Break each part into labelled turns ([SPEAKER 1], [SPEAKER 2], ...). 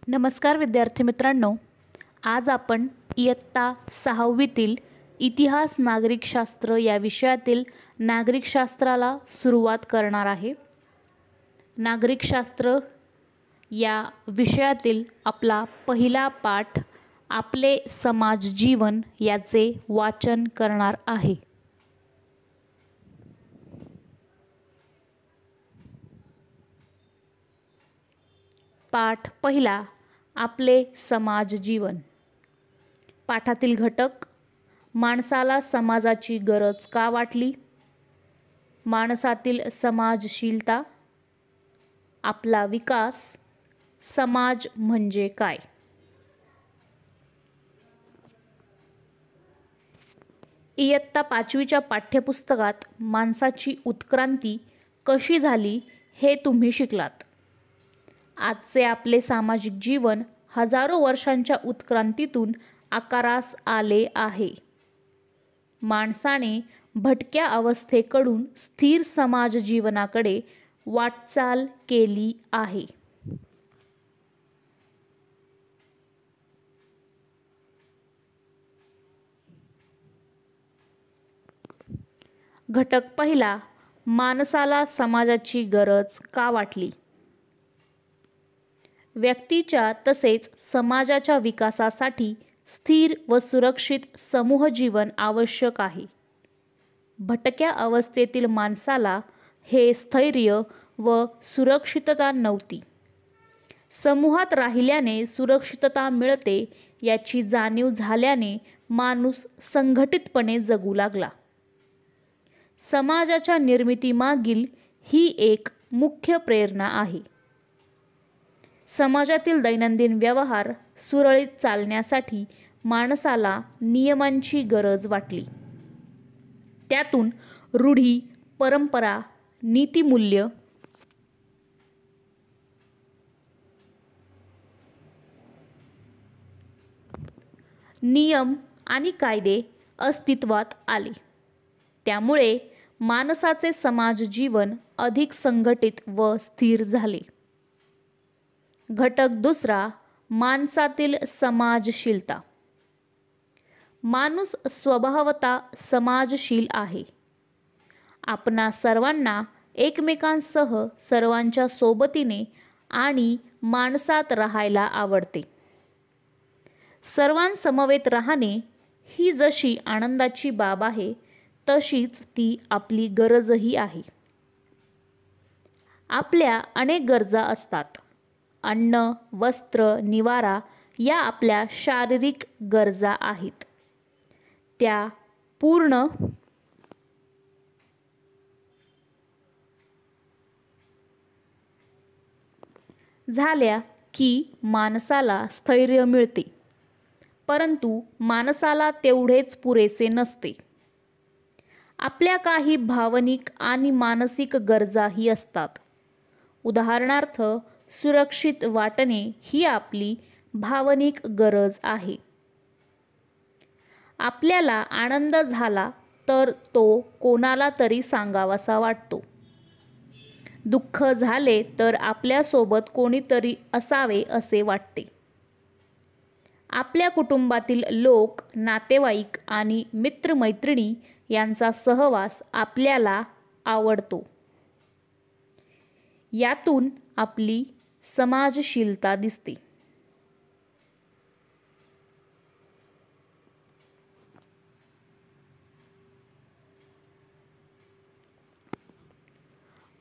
[SPEAKER 1] नमस्कार विद्यार्थी मित्रांनो, आज आपण इयत्ता 6वीतील इतिहास नागरिकशास्त्र या विषयातील नागरिकशास्त्राला सुरुवात करणार आहे। नागरिकशास्त्र या विषयातील आपला पहिला पाठ आपले समाज जीवन याचे वाचन करणार आहे। पाठ पहिला आपले समाज जीवन। पाठातील घटक: माणसाला समाजाची गरज का वाटली, माणसातील समाजशीलता, आपला विकास, समाज म्हणजे काय। इयत्ता 5वीच्या पाठ्यपुस्तकात माणसाची उत्क्रांती कशी झाली हे तुम्ही शिकलात। आजचे आपले सामाजिक जीवन हजारो वर्षांच्या उत्क्रांतीतून आकारास आले आहे। माणसाने भटक्या अवस्थेकडून स्थिर समाज जीवनाकडे वाटचाल केली आहे। घटक पहिला: माणसाला समाजाची गरज का वाटली। व्यक्तीच्या तसेच समाजाच्या विकासासाठी स्थिर व सुरक्षित समूह जीवन आवश्यक आहे। भटक्या अवस्थेतील माणसाला हे स्थैर्य व सुरक्षितता नव्हती। समूहात राहिल्याने सुरक्षितता मिळते याची जाणीव झाल्याने माणूस संघटितपणे जगू लागला। समाजाच्या निर्मितीमागील ही एक मुख्य प्रेरणा आहे। समाजातील दैनंदिन व्यवहार सुरळीत चालण्यासाठी माणसाला नियमांची गरज वाटली। त्यातून रूढी, परंपरा, नीतिमूल्य, नियम आणि कायदे अस्तित्वात आले। त्यामुळे माणसाचे समाज जीवन अधिक संघटित व स्थिर झाले। घटक दुसरा: माणसातील समाजशीलता। माणूस स्वभावतः समाजशील आहे। आपणा सर्वांना एकमेकांसह सर्वांच्या सोबतीने आणि माणसात राहायला आवडते। सर्वांसमवेत राहणे ही जशी आनंदाची बाब आहे तशीच ती आपली गरजही आहे। आपल्या अनेक गरजा असतात। अन्न, वस्त्र, निवारा या आपल्या शारीरिक गरजा आहेत। त्या पूर्ण झाल्या की माणसाला स्थैर्य मिळते, परंतु माणसाला तेवढेच पुरेसे नसते। आपल्या काही भावनिक आणि मानसिक गरजाही असतात। उदाहरणार्थ, सुरक्षित वाटणे ही आपली भावनिक गरज आहे। आपल्याला आनंद झाला तर तो कोणाला तरी सांगावासा वाटतो। दुःख झाले तर आपल्यासोबत कोणीतरी असावे असे वाटते। आपल्या कुटुंबातील लोक, नातेवाईक आणि मित्रमैत्रिणी यांचा सहवास आपल्याला आवडतो। यातून आपली समाजशीलता दिसते।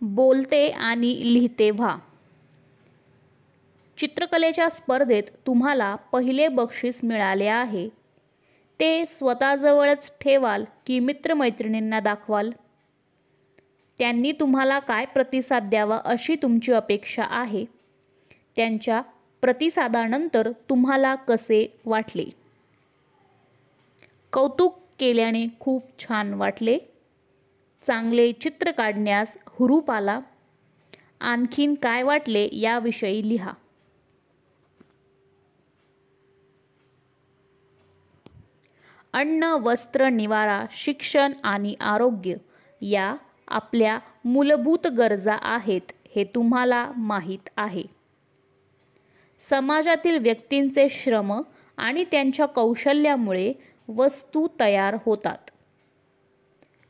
[SPEAKER 1] बोलते आणि लिहिते व्हा। चित्रकलेच्या स्पर्धेत तुम्हाला पहिले बक्षीस मिळाले आहे। ते स्वतःजवळच ठेवाल की मित्रमैत्रिणींना दाखवाल? त्यांनी तुम्हाला काय प्रतिसाद द्यावा अशी तुमची अपेक्षा आहे? त्यांच्या प्रतिसादानंतर तुम्हाला कसे वाटले? कौतुक केल्याने खूप छान वाटले, चांगले चित्र काढण्यास हुरूप आला, आणखीन काय वाटले याविषयी लिहा। अन्न, वस्त्र, निवारा, शिक्षण आणि आरोग्य या आपल्या मूलभूत गरजा आहेत हे तुम्हाला माहीत आहे। समाजातील व्यक्तींचे श्रम आणि त्यांच्या कौशल्यामुळे वस्तू तयार होतात.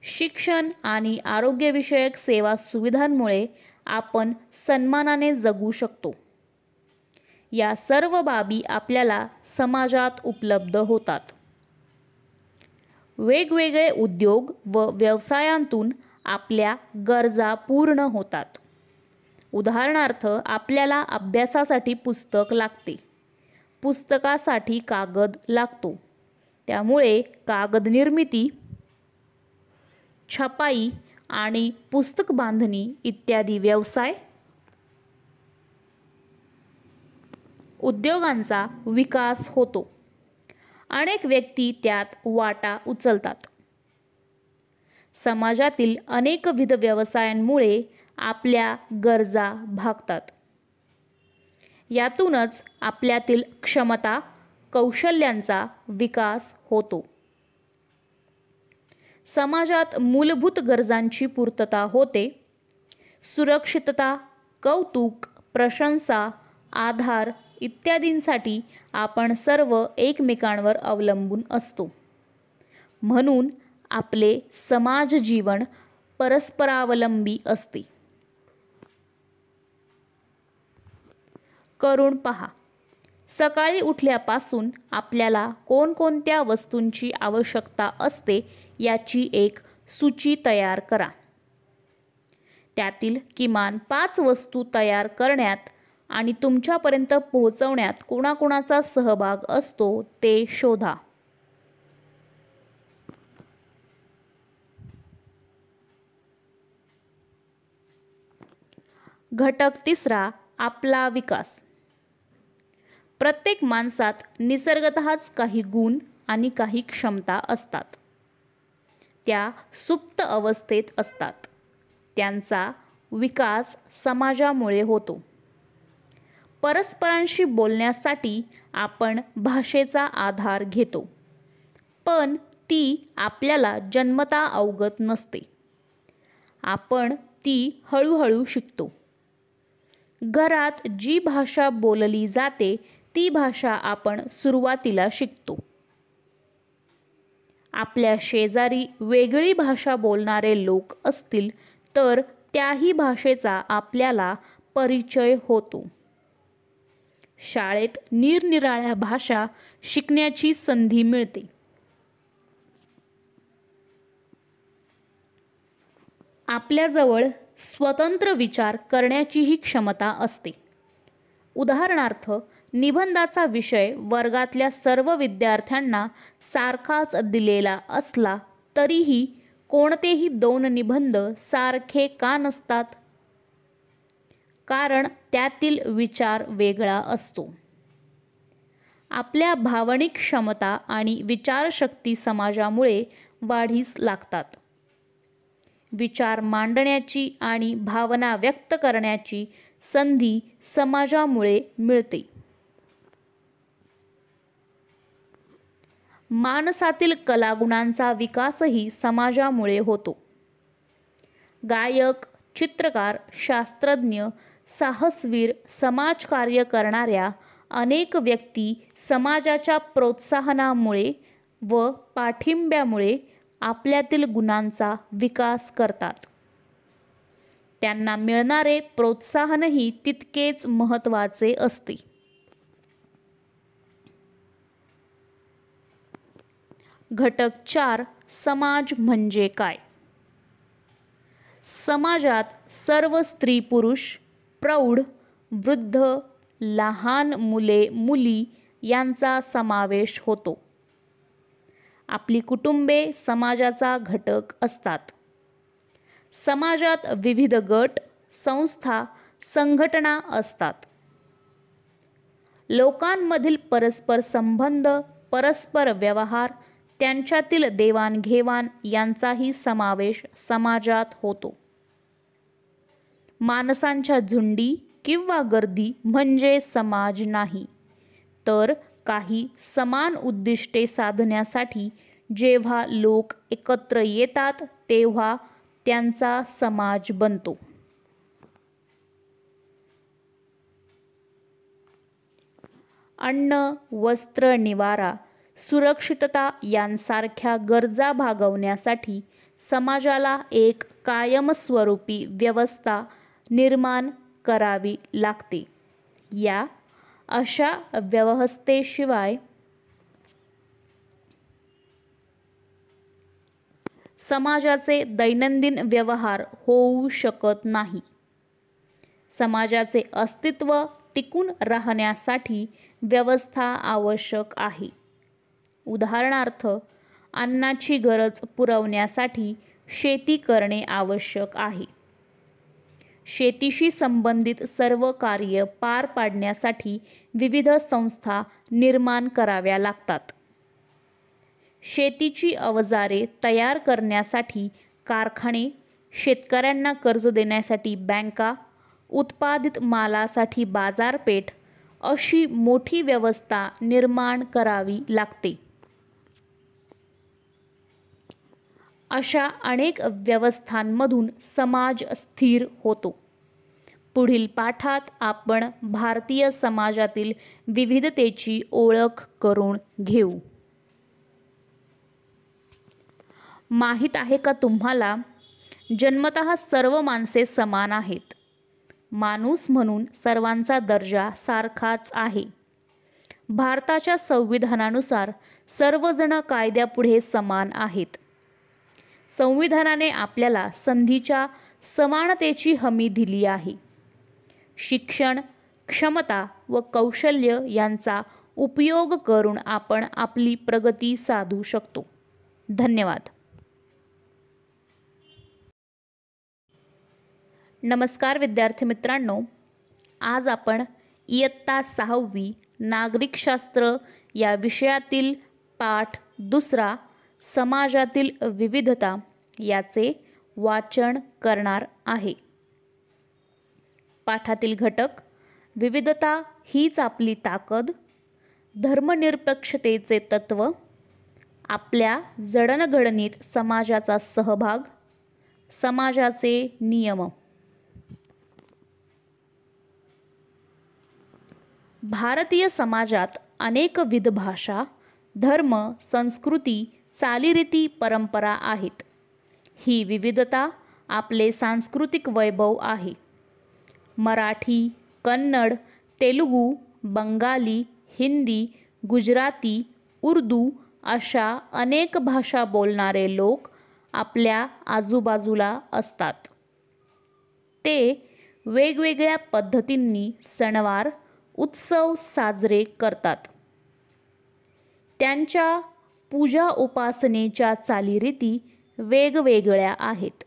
[SPEAKER 1] शिक्षण आणि आरोग्यविषयक सेवा सुविधांमुळे आपण सन्मानाने जगू शकतो. या सर्व बाबी आपल्याला समाजात उपलब्ध होतात. वेगवेगळे उद्योग व व्यवसायांतून आपल्या गरजा पूर्ण होतात. उदाहरणार्थ, आपल्याला अभ्यासासाठी पुस्तक लागते. पुस्तकासाठी कागद लागतो. त्यामुळे कागद निर्मिती, छपाई आणि पुस्तक बांधणी इत्यादी व्यवसाय उद्योगांचा विकास होतो. अनेक व्यक्ती त्यात वाटा उचलतात. समाजातील अनेकविध व्यवसायांमुळे आपल्या गरजा भागतात. यातूनच आपल्यातील क्षमता, कौशल्यांचा विकास होतो. समाजात मूलभूत गरजांची पूर्तता होते. सुरक्षितता, कौतुक, प्रशंसा, आधार इत्यादींसाठी आपण सर्व एकमेकांवर अवलंबून असतो. म्हणून आपले समाज जीवन परस्परावलंबी असते. करून पहा. सकाळी उठल्यापासून आपल्याला कोणकोणत्या वस्तूंची आवश्यकता असते याची एक सूची तयार करा. त्यातील किमान 5 वस्तू तयार करण्यात आणि तुमच्यापर्यंत पोहोचवण्यात कोणाकोणाचा सहभाग असतो ते शोधा. घटक 3, आपला विकास. प्रत्येक माणसात निसर्गतःच काही गुण आणि काही क्षमता असतात. त्या सुप्त अवस्थेत असतात. त्यांचा विकास समाजामुळे होतो. परस्परांशी बोलण्यासाठी आपण भाषेचा आधार घेतो, पण ती आपल्याला जन्मतः अवगत नसते. आपण ती हळूहळू शिकतो. घरात जी भाषा बोलली जाते ती भाषा आपण सुरुवातीला शिकतो. आपल्या शेजारी वेगळी भाषा बोलणारे लोक असतील तर त्याही भाषेचा आपल्याला परिचय होतो. शाळेत निरनिराळ्या भाषा शिकण्याची संधी मिळते. आपल्याजवळ स्वतंत्र विचार करण्याचीही क्षमता असते. उदाहरणार्थ, निबंधाचा विषय वर्गातल्या सर्व विद्यार्थ्यांना सारखाच दिलेला असला तरीही कोणतेही 2 निबंध सारखे का नसतात? कारण त्यातील विचार वेगळा असतो. आपल्या भावनिक क्षमता आणि विचारशक्ती समाजामुळे वाढीस लागतात. विचार मांडण्याची आणि भावना व्यक्त करण्याची संधी समाजामुळे मिळते. माणसातील कलागुणांचा विकासही समाजामुळे होतो. गायक, चित्रकार, शास्त्रज्ञ, साहसवीर, समाजकार्य करणाऱ्या अनेक व्यक्ती समाजाच्या प्रोत्साहनामुळे व पाठिंब्यामुळे आपल्यातील गुणांचा विकास करतात. त्यांना मिळणारे प्रोत्साहनही तितकेच महत्त्वाचे असते. घटक 4, समाज म्हणजे काय? समाजात सर्व स्त्री पुरुष, प्रौढ, वृद्ध, लहान मुले मुली यांचा समावेश होतो. आपली कुटुंबे समाजाचा घटक असतात. समाजात विविध गट, संस्था, संघटना असतात. लोकांमधील परस्पर संबंध, परस्पर व्यवहार, त्यांच्यातील देवाणघेवाण यांचाही समावेश समाजात होतो. माणसांच्या झुंडी किंवा गर्दी म्हणजे समाज नाही, तर काही समान उद्दिष्टे साधण्यासाठी जेव्हा लोक एकत्र येतात तेव्हा त्यांचा समाज बनतो. अन्न, वस्त्र, निवारा, सुरक्षितता यांसारख्या गरजा भागवण्यासाठी समाजाला एक कायमस्वरूपी व्यवस्था निर्माण करावी लागते. या अशा व्यवस्थेशिवाय समाजाचे दैनंदिन व्यवहार होऊ शकत नाही. समाजाचे अस्तित्व टिकून राहण्यासाठी व्यवस्था आवश्यक आहे. उदाहरणार्थ, अन्नाची गरज पुरवण्यासाठी शेती करणे आवश्यक आहे. शेतीशी संबंधित सर्व कार्य पार पाडण्यासाठी विविध संस्था निर्माण कराव्या लागतात. शेतीची अवजारे तयार करण्यासाठी कारखाने, शेतकऱ्यांना कर्ज देण्यासाठी बँका, उत्पादित मालासाठी बाजारपेठ अशी मोठी व्यवस्था निर्माण करावी लागते. अशा अनेक व्यवस्थांमधून समाज स्थिर होतो. पुढील पाठात आपण भारतीय समाजातील विविधतेची ओळख करून घेऊ. माहीत आहे का तुम्हाला, जन्मतः सर्व माणसे समान आहेत. माणूस म्हणून सर्वांचा दर्जा सारखाच आहे. भारताच्या संविधानानुसार सर्वजण कायद्यापुढे समान आहेत. संविधानाने आपल्याला संधीच्या समानतेची हमी दिली आहे. शिक्षण, क्षमता व कौशल्य यांचा उपयोग करून आपण आपली प्रगती साधू शकतो. धन्यवाद. नमस्कार विद्यार्थी मित्रांनो, आज आपण इयत्ता 6वी नागरिकशास्त्र या विषयातील पाठ 2 समाजातील विविधता याचे वाचन करणार आहे. पाठातील घटक: विविधता हीच आपली ताकद, धर्मनिरपेक्षतेचे तत्त्व, आपल्या जडणघडणीत समाजाचा सहभाग, समाजाचे नियम. भारतीय समाजात अनेकविध भाषा, धर्म, संस्कृती, चालीरीती, परंपरा आहेत. ही विविधता आपले सांस्कृतिक वैभव आहे. मराठी, कन्नड, तेलुगू, बंगाली, हिंदी, गुजराती, उर्दू अशा अनेक भाषा बोलणारे लोक आपल्या आजूबाजूला असतात. ते वेगवेगळ्या पद्धतींनी सणवार, उत्सव साजरे करतात. त्यांच्या पूजा उपासनेच्या चालीरीती वेगवेगळ्या आहेत.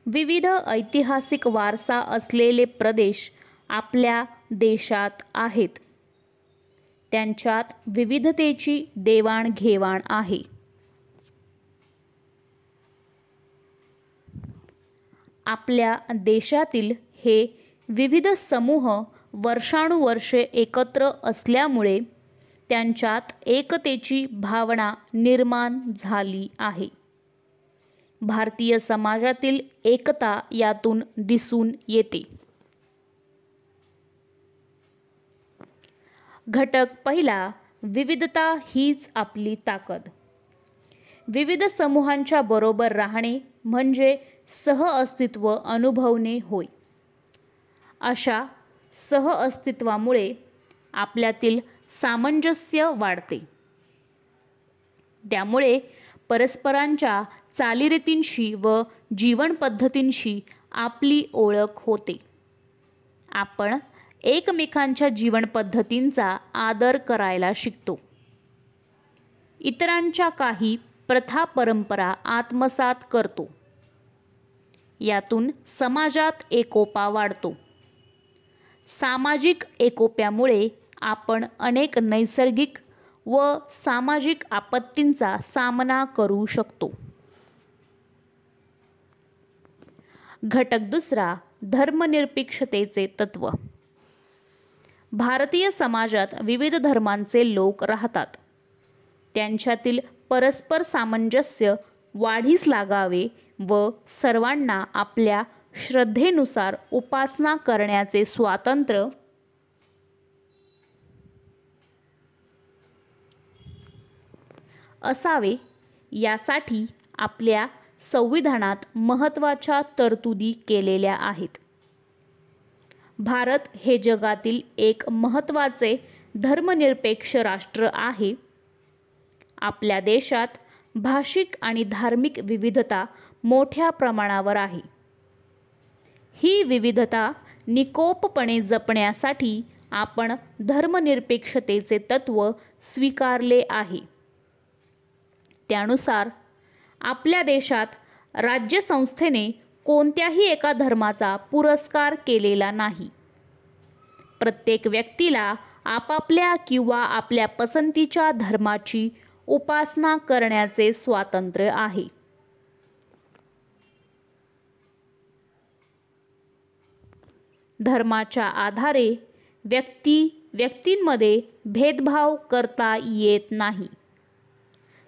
[SPEAKER 1] विविध ऐतिहासिक वारसा असलेले प्रदेश आपल्या देशात आहेत. त्यांच्यात विविधतेची देवाणघेवाण आहे. आपल्या देशातील हे विविध समूह वर्षानुवर्षे एकत्र असल्यामुळे त्यांच्यात एकतेची भावना निर्माण झाली आहे. भारतीय समाजातील एकता यातून दिसून येते. घटक पहिला: विविधता हीच आपली ताकद. विविध समूहांच्या बरोबर राहणे म्हणजे सहअस्तित्व अनुभवणे होय. अशा सहअस्तित्वामुळे आपल्यातील सामंजस्य वाढते. त्यामुळे परस्परांच्या चालीरीतींशी व जीवनपद्धतींशी आपली ओळख होते. आपण एकमेकांच्या जीवनपद्धतींचा आदर करायला शिकतो. इतरांच्या काही प्रथा परंपरा आत्मसात करतो. यातून समाजात एकोपा वाढतो. सामाजिक एकोप्यामुळे आपण अनेक नैसर्गिक व सामाजिक आपत्तींचा सामना करू शकतो. घटक दुसरा: धर्मनिरपेक्षतेचे तत्त्व. भारतीय समाजात विविध धर्मांचे लोक राहतात. त्यांच्यातील परस्पर सामंजस्य वाढीस लागावे व सर्वांना आपल्या श्रद्धेनुसार उपासना करण्याचे स्वातंत्र्य असावे यासाठी आपल्या संविधानात महत्त्वाच्या तरतुदी केलेल्या आहेत. भारत हे जगातील एक महत्त्वाचे धर्मनिरपेक्ष राष्ट्र आहे. आपल्या देशात भाषिक आणि धार्मिक विविधता मोठ्या प्रमाणावर आहे. ही विविधता निकोपपणे जपण्यासाठी आपण धर्मनिरपेक्षतेचे तत्त्व स्वीकारले आहे. त्यानुसार आपल्या देशात राज्यसंस्थेने कोणत्याही एका धर्माचा पुरस्कार केलेला नाही. प्रत्येक व्यक्तीला आपापल्या किंवा आपल्या पसंतीच्या धर्माची उपासना करण्याचे स्वातंत्र्य आहे. धर्माच्या आधारे व्यक्तींमध्ये भेदभाव करता येत नाही.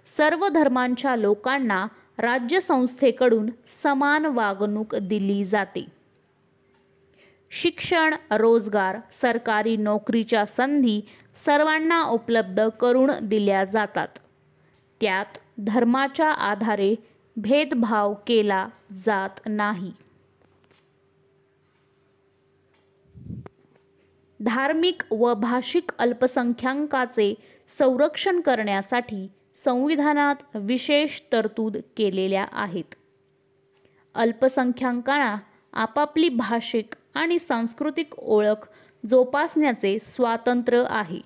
[SPEAKER 1] सर्व धर्मांच्या लोकांना राज्यसंस्थेकडून समान वागणूक दिली जाते. शिक्षण, रोजगार, सरकारी नोकरीच्या संधी सर्वांना उपलब्ध करून दिल्या जातात. त्यात धर्माच्या आधारे भेदभाव केला जात नाही. धार्मिक व भाषिक अल्पसंख्याकांचे संरक्षण करण्यासाठी संविधानात विशेष तरतूद केलेल्या आहेत. अल्पसंख्याकांना आपापली भाषिक आणि सांस्कृतिक ओळख जोपासण्याचे स्वातंत्र्य आहे.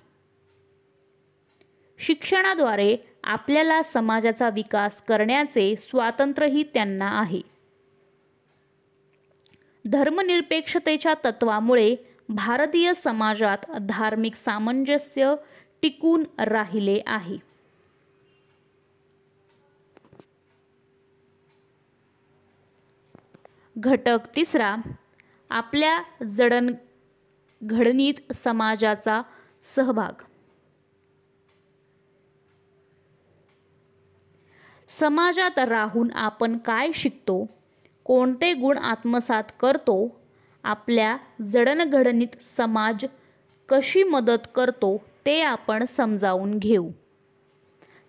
[SPEAKER 1] शिक्षणाद्वारे आपल्याला समाजाचा विकास करण्याचे स्वातंत्र्यही त्यांना आहे. धर्मनिरपेक्षतेच्या तत्त्वामुळे भारतीय समाजात धार्मिक सामंजस्य टिकून राहिले आहे. घटक तिसरा, आपल्या जडणघडणीत समाजाचा सहभाग. समाजात राहून आपण काय शिकतो, कोणते गुण आत्मसात करतो, आपल्या जडणघडणीत समाज कशी मदत करतो ते आपण समजावून घेऊ.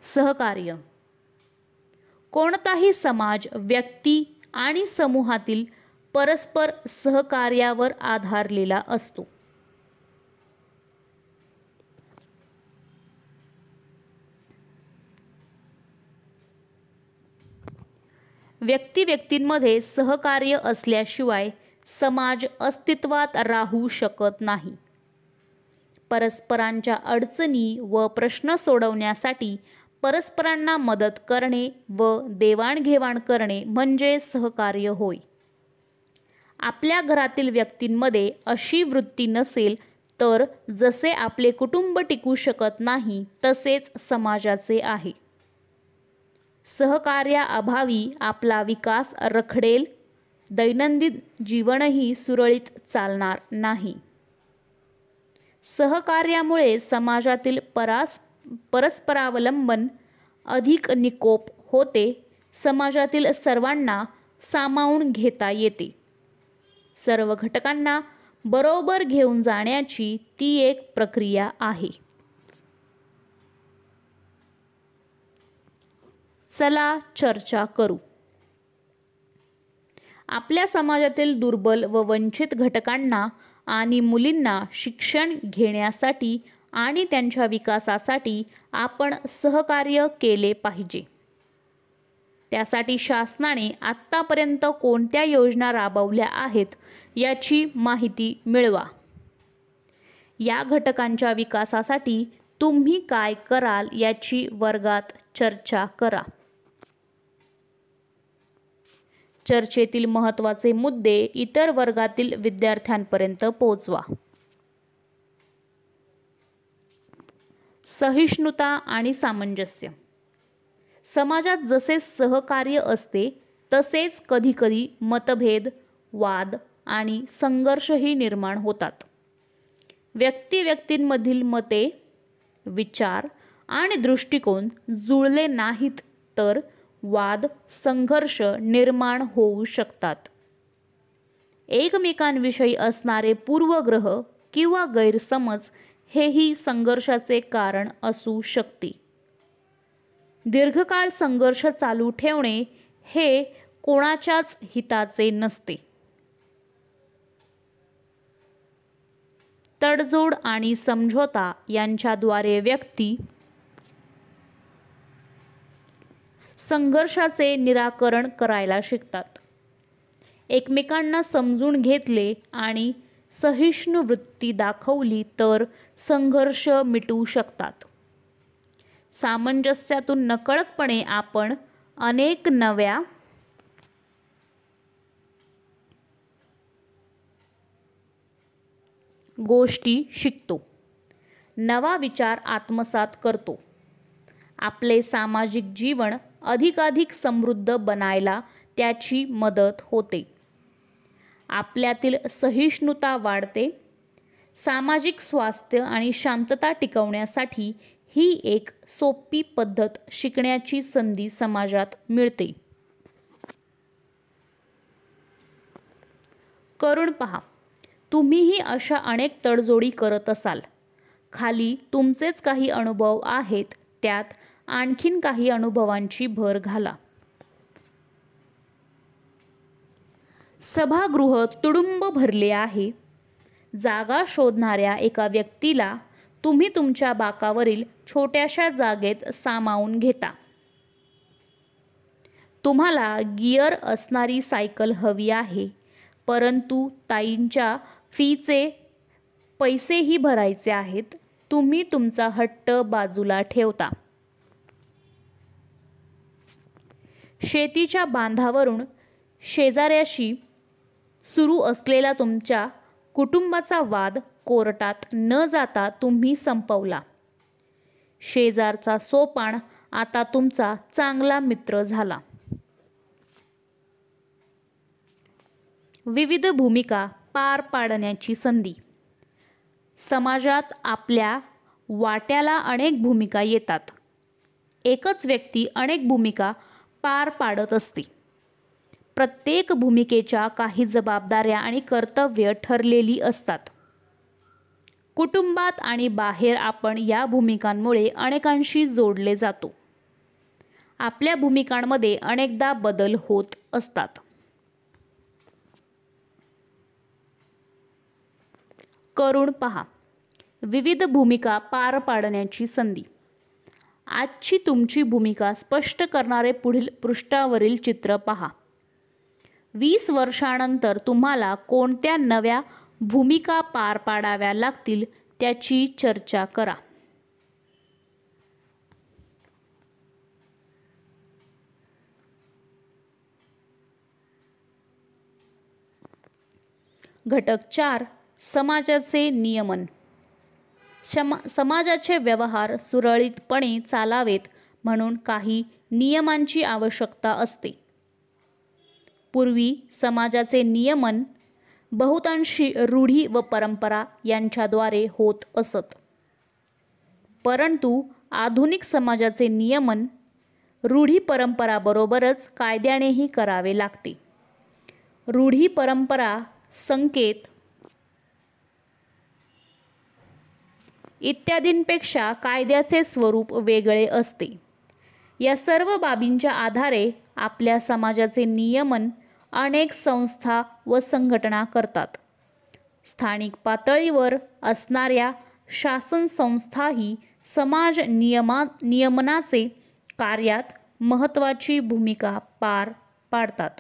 [SPEAKER 1] सहकार्य. कोणताही समाज व्यक्ती आणि समूहातील परस्पर सहकार्यावर आधारलेला असतो. व्यक्तींमध्ये सहकार्य असल्याशिवाय समाज अस्तित्वात राहू शकत नाही. परस्परांच्या अडचणी व प्रश्न सोडवण्यासाठी परस्परांना मदत करणे व देवाणघेवाण करणे म्हणजे सहकार्य होय. आपल्या घरातील व्यक्तींमध्ये अशी वृत्ती नसेल तर जसे आपले कुटुंब टिकू शकत नाही तसेच समाजाचे आहे. सहकार्याअभावी आपला विकास रखडेल, दैनंदिन जीवनही सुरळीत चालणार नाही. सहकार्यामुळे समाजातील परस्परावलंबन अधिक निकोप होते. समाजातील सर्वांना सामावून घेता येते. सर्व घटकांना बरोबर घेऊन जाण्याची ती एक प्रक्रिया आहे. चला चर्चा करू. आपल्या समाजातील दुर्बल व वंचित घटकांना आणि मुलींना शिक्षण घेण्यासाठी आणि त्यांच्या विकासासाठी आपण सहकार्य केले पाहिजे. त्यासाठी शासनाने आत्तापर्यंत कोणत्या योजना राबवल्या आहेत याची माहिती मिळवा. या घटकांच्या विकासासाठी तुम्ही काय कराल याची वर्गात चर्चा करा. चर्चेतील महत्त्वाचे मुद्दे इतर वर्गातील विद्यार्थ्यांपर्यंत पोहोचवा. सहिष्णुता आणि सामंजस्य. समाजात जसे सहकार्य असते तसेच कधीकधी मतभेद, वाद आणि संघर्षही निर्माण होतात. व्यक्तींमधील मते, विचार आणि दृष्टिकोन जुळले नाहीत तर वाद, संघर्ष निर्माण होऊ शकतात. एकमेकांविषयी असणारे पूर्वग्रह किंवा गैरसमज हेही संघर्षाचे कारण असू शकते. दीर्घकाळ संघर्ष चालू ठेवणे हे कोणाच्याच हिताचे नसते. तडजोड आणि समझोता यांच्याद्वारे व्यक्ती संघर्षाचे निराकरण करायला शिकतात. एकमेकांना समजून घेतले आणि सहिष्णु वृत्ती दाखवली तर संघर्ष मिटू शकतात. सामंजस्यातून नकळतपणे आपण अनेक नव्या गोष्टी शिकतो, नवा विचार आत्मसात करतो. आपले सामाजिक जीवन अधिकाधिक समृद्ध बनायला त्याची मदत होते. आपल्यातील सहिष्णुता वाढते. सामाजिक स्वास्थ्य आणि शांतता टिकवण्यासाठी ही एक सोपी पद्धत शिकण्याची संधी समाजात मिळते. करून पहा. तुम्हीही अशा अनेक तडजोडी करत असाल. खाली तुमचेच काही अनुभव आहेत, त्यात आणखीन काही अनुभवांची भर घाला. सभागृह तुडुंब भरले आहे. जागा शोधणाऱ्या एका व्यक्तीला तुम्ही तुमच्या बाकावरील छोट्याशा जागेत सामावून घेता. तुम्हाला गिअर असणारी सायकल हवी आहे, परंतु ताईंच्या फीचे पैसेही भरायचे आहेत. तुम्ही तुमचा हट्ट बाजूला ठेवता. शेतीच्या बांधावरून शेजाऱ्याशी सुरू असलेला तुमच्या कुटुंबाचा वाद कोर्टात न जाता तुम्ही संपवला. शेजारचा सोपान आता तुमचा चांगला मित्र झाला. विविध भूमिका पार पाडण्याची संधी. समाजात आपल्या वाट्याला अनेक भूमिका येतात. एकच व्यक्ती अनेक भूमिका पार पाडत असते. प्रत्येक भूमिकेच्या काही जबाबदाऱ्या आणि कर्तव्य ठरलेली असतात. कुटुंबात आणि बाहेर आपण या भूमिकांमुळे अनेकांशी जोडले जातो. आपल्या भूमिकांमध्ये अनेकदा बदल होत असतात. करून पहा. विविध भूमिका पार पाडण्याची संधी. आजची तुमची भूमिका स्पष्ट करणारे पुढील पृष्ठावरील चित्र पहा. 20 वर्षांनंतर तुम्हाला कोणत्या नव्या भूमिका पार पाडाव्या लागतील त्याची चर्चा करा. घटक 4. समाजाचे नियमन. समाजाचे व्यवहार सुरळीतपणे चालावेत म्हणून काही नियमांची आवश्यकता असते. पूर्वी समाजाचे नियमन बहुतांशी रूढी व परंपरा यांच्याद्वारे होत असत. परंतु आधुनिक समाजाचे नियमन रूढी परंपराबरोबरच कायद्यानेही करावे लागते. रूढी परंपरा, संकेत इत्यादींपेक्षा कायद्याचे स्वरूप वेगळे असते. या सर्व बाबींच्या आधारे आपल्या समाजाचे नियमन अनेक संस्था व संघटना करतात. स्थानिक पातळीवर असणाऱ्या शासन संस्थाही समाज नियमनाचे कार्यात महत्त्वाची भूमिका पार पाडतात.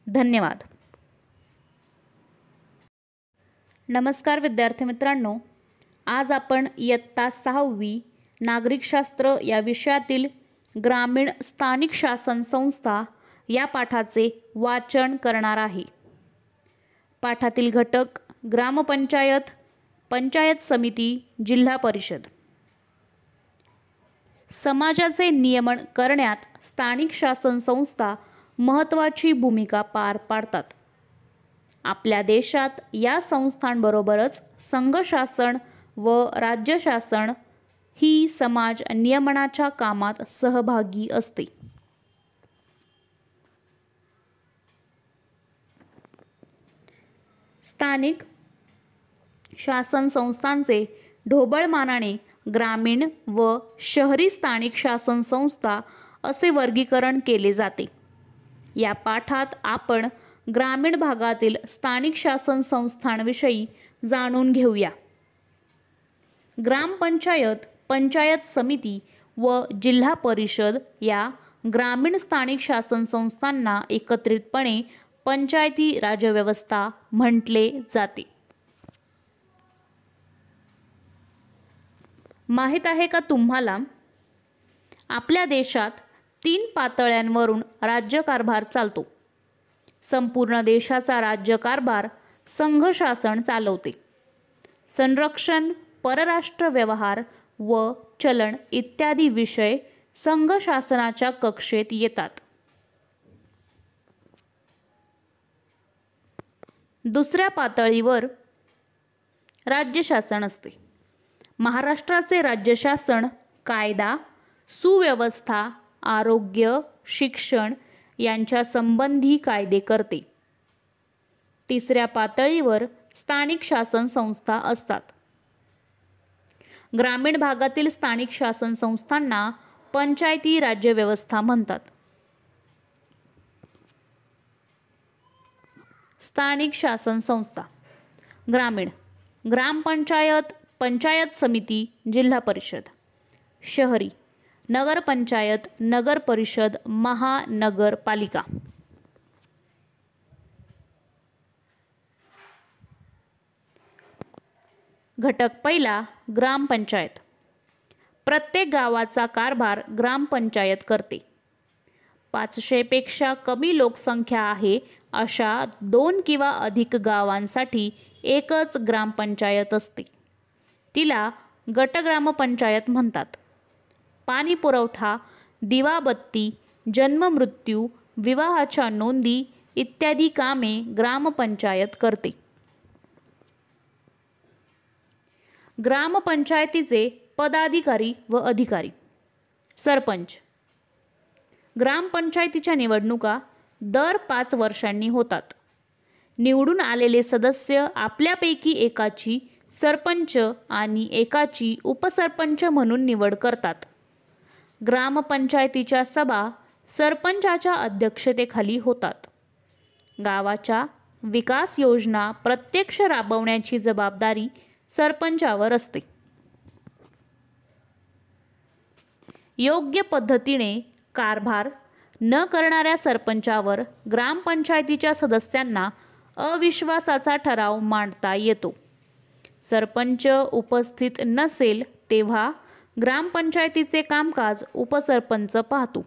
[SPEAKER 1] धन्यवाद. नमस्कार विद्यार्थी मित्रांनो, आज आपण इयत्ता 6वी नागरिकशास्त्र या विषयातील ग्रामीण स्थानिक शासन संस्था या पाठाचे वाचन करणार आहे. पाठातील घटक ग्रामपंचायत, पंचायत समिती, जिल्हा परिषद. समाजाचे नियमन करण्यात स्थानिक शासन संस्था महत्त्वाची भूमिका पार पाडतात. आपल्या देशात या संस्थांबरोबरच संघशासन व राज्यशासन ही समाज नियमनाच्या कामात सहभागी असते. स्थानिक शासन संस्थांचे ढोबळमानाने ग्रामीण व शहरी स्थानिक शासन संस्था असे वर्गीकरण केले जाते. या पाठात आपण ग्रामीण भागातील स्थानिक शासन संस्थांविषयी जाणून घेऊया. ग्रामपंचायत, पंचायत समिती व जिल्हा परिषद या ग्रामीण स्थानिक शासन संस्थांना एकत्रितपणे पंचायती राजव्यवस्था म्हटले जाते. माहीत आहे का तुम्हाला, आपल्या देशात 3 पातळ्यांवरून राज्यकारभार चालतो. संपूर्ण देशाचा राज्यकारभार संघशासन चालवते. संरक्षण, परराष्ट्र व्यवहार व चलन इत्यादी विषय संघशासनाच्या कक्षेत येतात. दुसऱ्या पातळीवर राज्यशासन असते. महाराष्ट्राचे राज्यशासन कायदा, सुव्यवस्था, आरोग्य, शिक्षण यांच्या संबंधी कायदे करते. तिसऱ्या पातळीवर स्थानिक शासन संस्था असतात. ग्रामीण भागातील स्थानिक शासन संस्थांना पंचायती राज्यव्यवस्था म्हणतात. स्थानिक शासन संस्था: ग्रामीण: ग्रामपंचायत, पंचायत समिती, जिल्हा परिषद. शहरी: नगरपंचायत, नगर परिषद, महानगरपालिका. घटक पहिला, ग्रामपंचायत. प्रत्येक गावाचा कारभार ग्रामपंचायत करते. 500 पेक्षा कमी लोकसंख्या आहे अशा 2 किंवा अधिक गावांसाठी एकच ग्रामपंचायत असते. तिला गटग्रामपंचायत म्हणतात. पाणी पुरवठा, दिवाबत्ती, जन्ममृत्यू, विवाहाच्या नोंदी इत्यादी कामे ग्रामपंचायत करते. ग्रामपंचायतीचे पदाधिकारी व अधिकारी. सरपंच: ग्रामपंचायतीच्या निवडणुका दर 5 वर्षांनी होतात. निवडून आलेले सदस्य आपल्यापैकी एकाची सरपंच आणि एकाची उपसरपंच म्हणून निवड करतात. ग्रामपंचायतीच्या सभा सरपंचाच्या अध्यक्षतेखाली होतात. गावाच्या विकास योजना प्रत्यक्ष राबवण्याची जबाबदारी सरपंचावर असते. योग्य पद्धतीने कारभार न करणाऱ्या सरपंचावर ग्रामपंचायतीच्या सदस्यांना अविश्वासाचा ठराव मांडता येतो. सरपंच उपस्थित नसेल तेव्हा ग्रामपंचायतीचे कामकाज उपसरपंच पाहतो.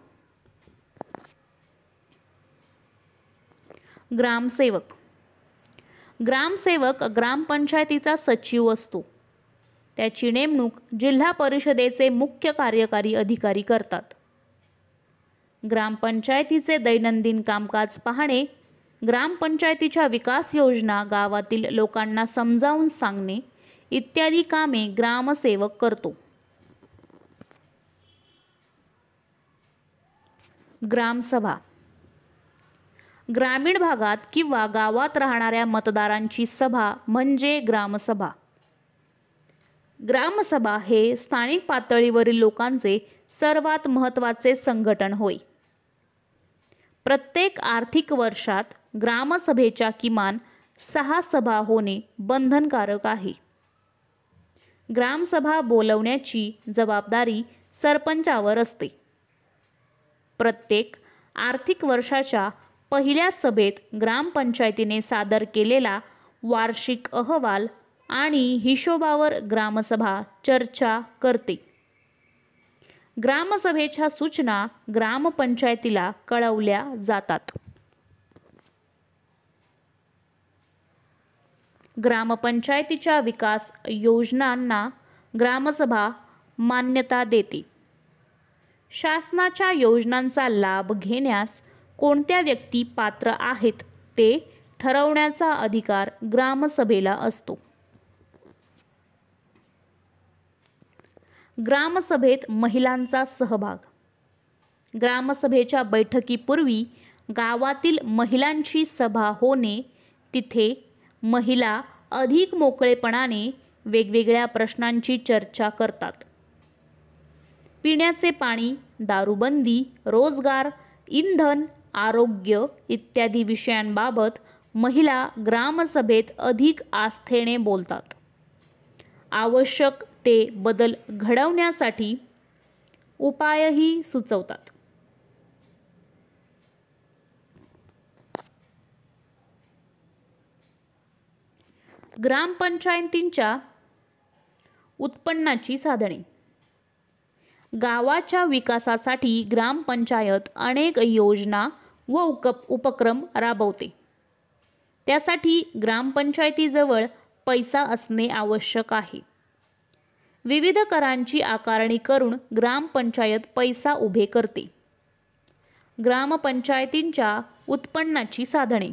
[SPEAKER 1] ग्रामसेवक: ग्रामसेवक ग्रामपंचायतीचा सचिव असतो. त्याची नेमणूक जिल्हा परिषदेचे मुख्य कार्यकारी अधिकारी करतात. ग्रामपंचायतीचे दैनंदिन कामकाज पाहणे, ग्रामपंचायतीच्या विकास योजना गावातील लोकांना समजावून सांगणे इत्यादी कामे ग्रामसेवक करतो. ग्रामसभा: ग्रामीण भागात किंवा गावात राहणाऱ्या मतदारांची सभा म्हणजे ग्रामसभा. ग्रामसभा हे स्थानिक पातळीवरील लोकांचे सर्वात महत्त्वाचे संघटन होय. प्रत्येक आर्थिक वर्षात ग्रामसभेच्या किमान 6 सभा होणे बंधनकारक आहे. ग्रामसभा बोलवण्याची जबाबदारी सरपंचावर असते. प्रत्येक आर्थिक वर्षाच्या पहिल्या सभेत ग्रामपंचायतीने सादर केलेला वार्षिक अहवाल आणि हिशोबावर ग्रामसभा चर्चा करते. ग्रामसभेच्या सूचना ग्रामपंचायतीला कळवल्या जातात. ग्रामपंचायतीच्या विकास योजनांना ग्रामसभा मान्यता देते. शासनाच्या योजनांचा लाभ घेण्यास कोणत्या व्यक्ती पात्र आहेत ते ठरवण्याचा अधिकार ग्रामसभेला असतो. ग्रामसभेत महिलांचा सहभाग: ग्रामसभेच्या बैठकीपूर्वी गावातील महिलांची सभा होणे, तिथे महिला अधिक मोकळेपणाने वेगवेगळ्या प्रश्नांची चर्चा करतात. पिण्याचे पाणी, दारूबंदी, रोजगार, इंधन, आरोग्य इत्यादी विषयांबाबत महिला ग्रामसभेत अधिक आस्थेने बोलतात. आवश्यक ते बदल घडवण्यासाठी उपायही सुचवतात. ग्रामपंचायतींच्या उत्पन्नाची साधने. गावाच्या विकासासाठी ग्रामपंचायत अनेक योजना व उपक्रम राबवते. त्यासाठी ग्रामपंचायतीजवळ पैसा असणे आवश्यक आहे. विविध करांची आकारणी करून ग्रामपंचायत पैसा उभे करते. ग्रामपंचायतींच्या उत्पन्नाची साधने.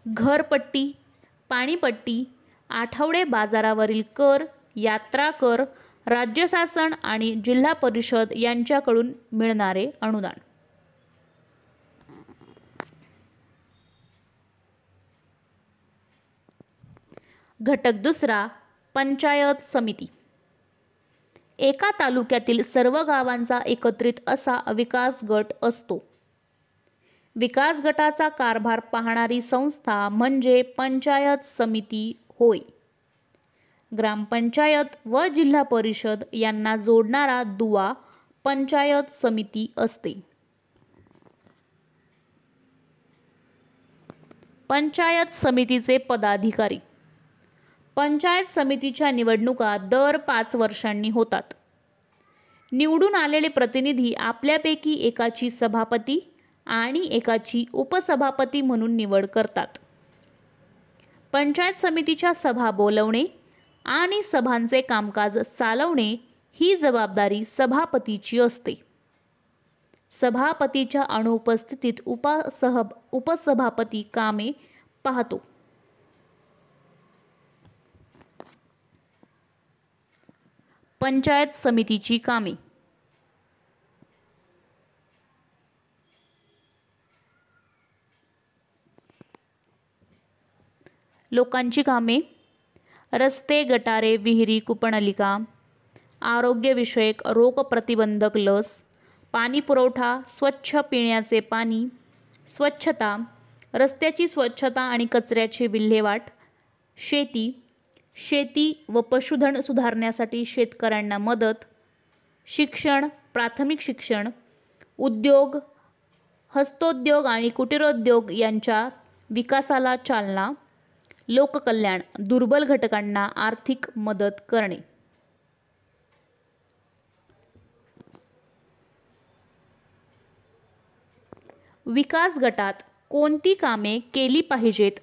[SPEAKER 1] घरपट्टी, पाणीपट्टी, आठवडे बाजारावरील कर, यात्रा कर, राज्य शासन आणि जिल्हा परिषद यांच्याकडून मिळणारे अनुदान. घटक दुसरा, पंचायत समिती. एका तालुक्यातील सर्व गावांचा एकत्रित असा विकास गट असतो. विकास गटाचा कारभार पाहणारी संस्था म्हणजे पंचायत समिती होय. ग्रामपंचायत व जिल्हा परिषद यांना जोडणारा दुवा पंचायत समिती असते. पंचायत समितीचे पदाधिकारी. पंचायत समितीच्या निवडणुका दर 5 वर्षांनी होतात. निवडून आलेले प्रतिनिधी आपल्यापैकी एकाची सभापती आणि एकाची उपसभापती म्हणून निवड करतात. पंचायत समितीच्या सभा बोलवणे आणि सभांचे कामकाज चालवणे ही जबाबदारी सभापतीची असते. सभापतीच्या अनुपस्थितीत उपसभापती कामे पाहतो. पंचायत समितीची कामे. लोकांची कामे. रस्ते, गटारे, विहिरी, कूपनलिका, आरोग्यविषयक रोग प्रतिबंधक लस, पाणी पुरवठा, स्वच्छ पिण्याचे पाणी, स्वच्छता, रस्त्याची स्वच्छता आणि कचऱ्याची विल्हेवाट, शेती व पशुधन सुधारण्यासाठी शेतकऱ्यांना मदत, शिक्षण, प्राथमिक शिक्षण, उद्योग, हस्तोद्योग आणि कुटीरोद्योग यांच्या विकासाला चालना, लोककल्याण, दुर्बल घटकांना आर्थिक मदत करणे. विकास गटात कोणती कामे केली पाहिजेत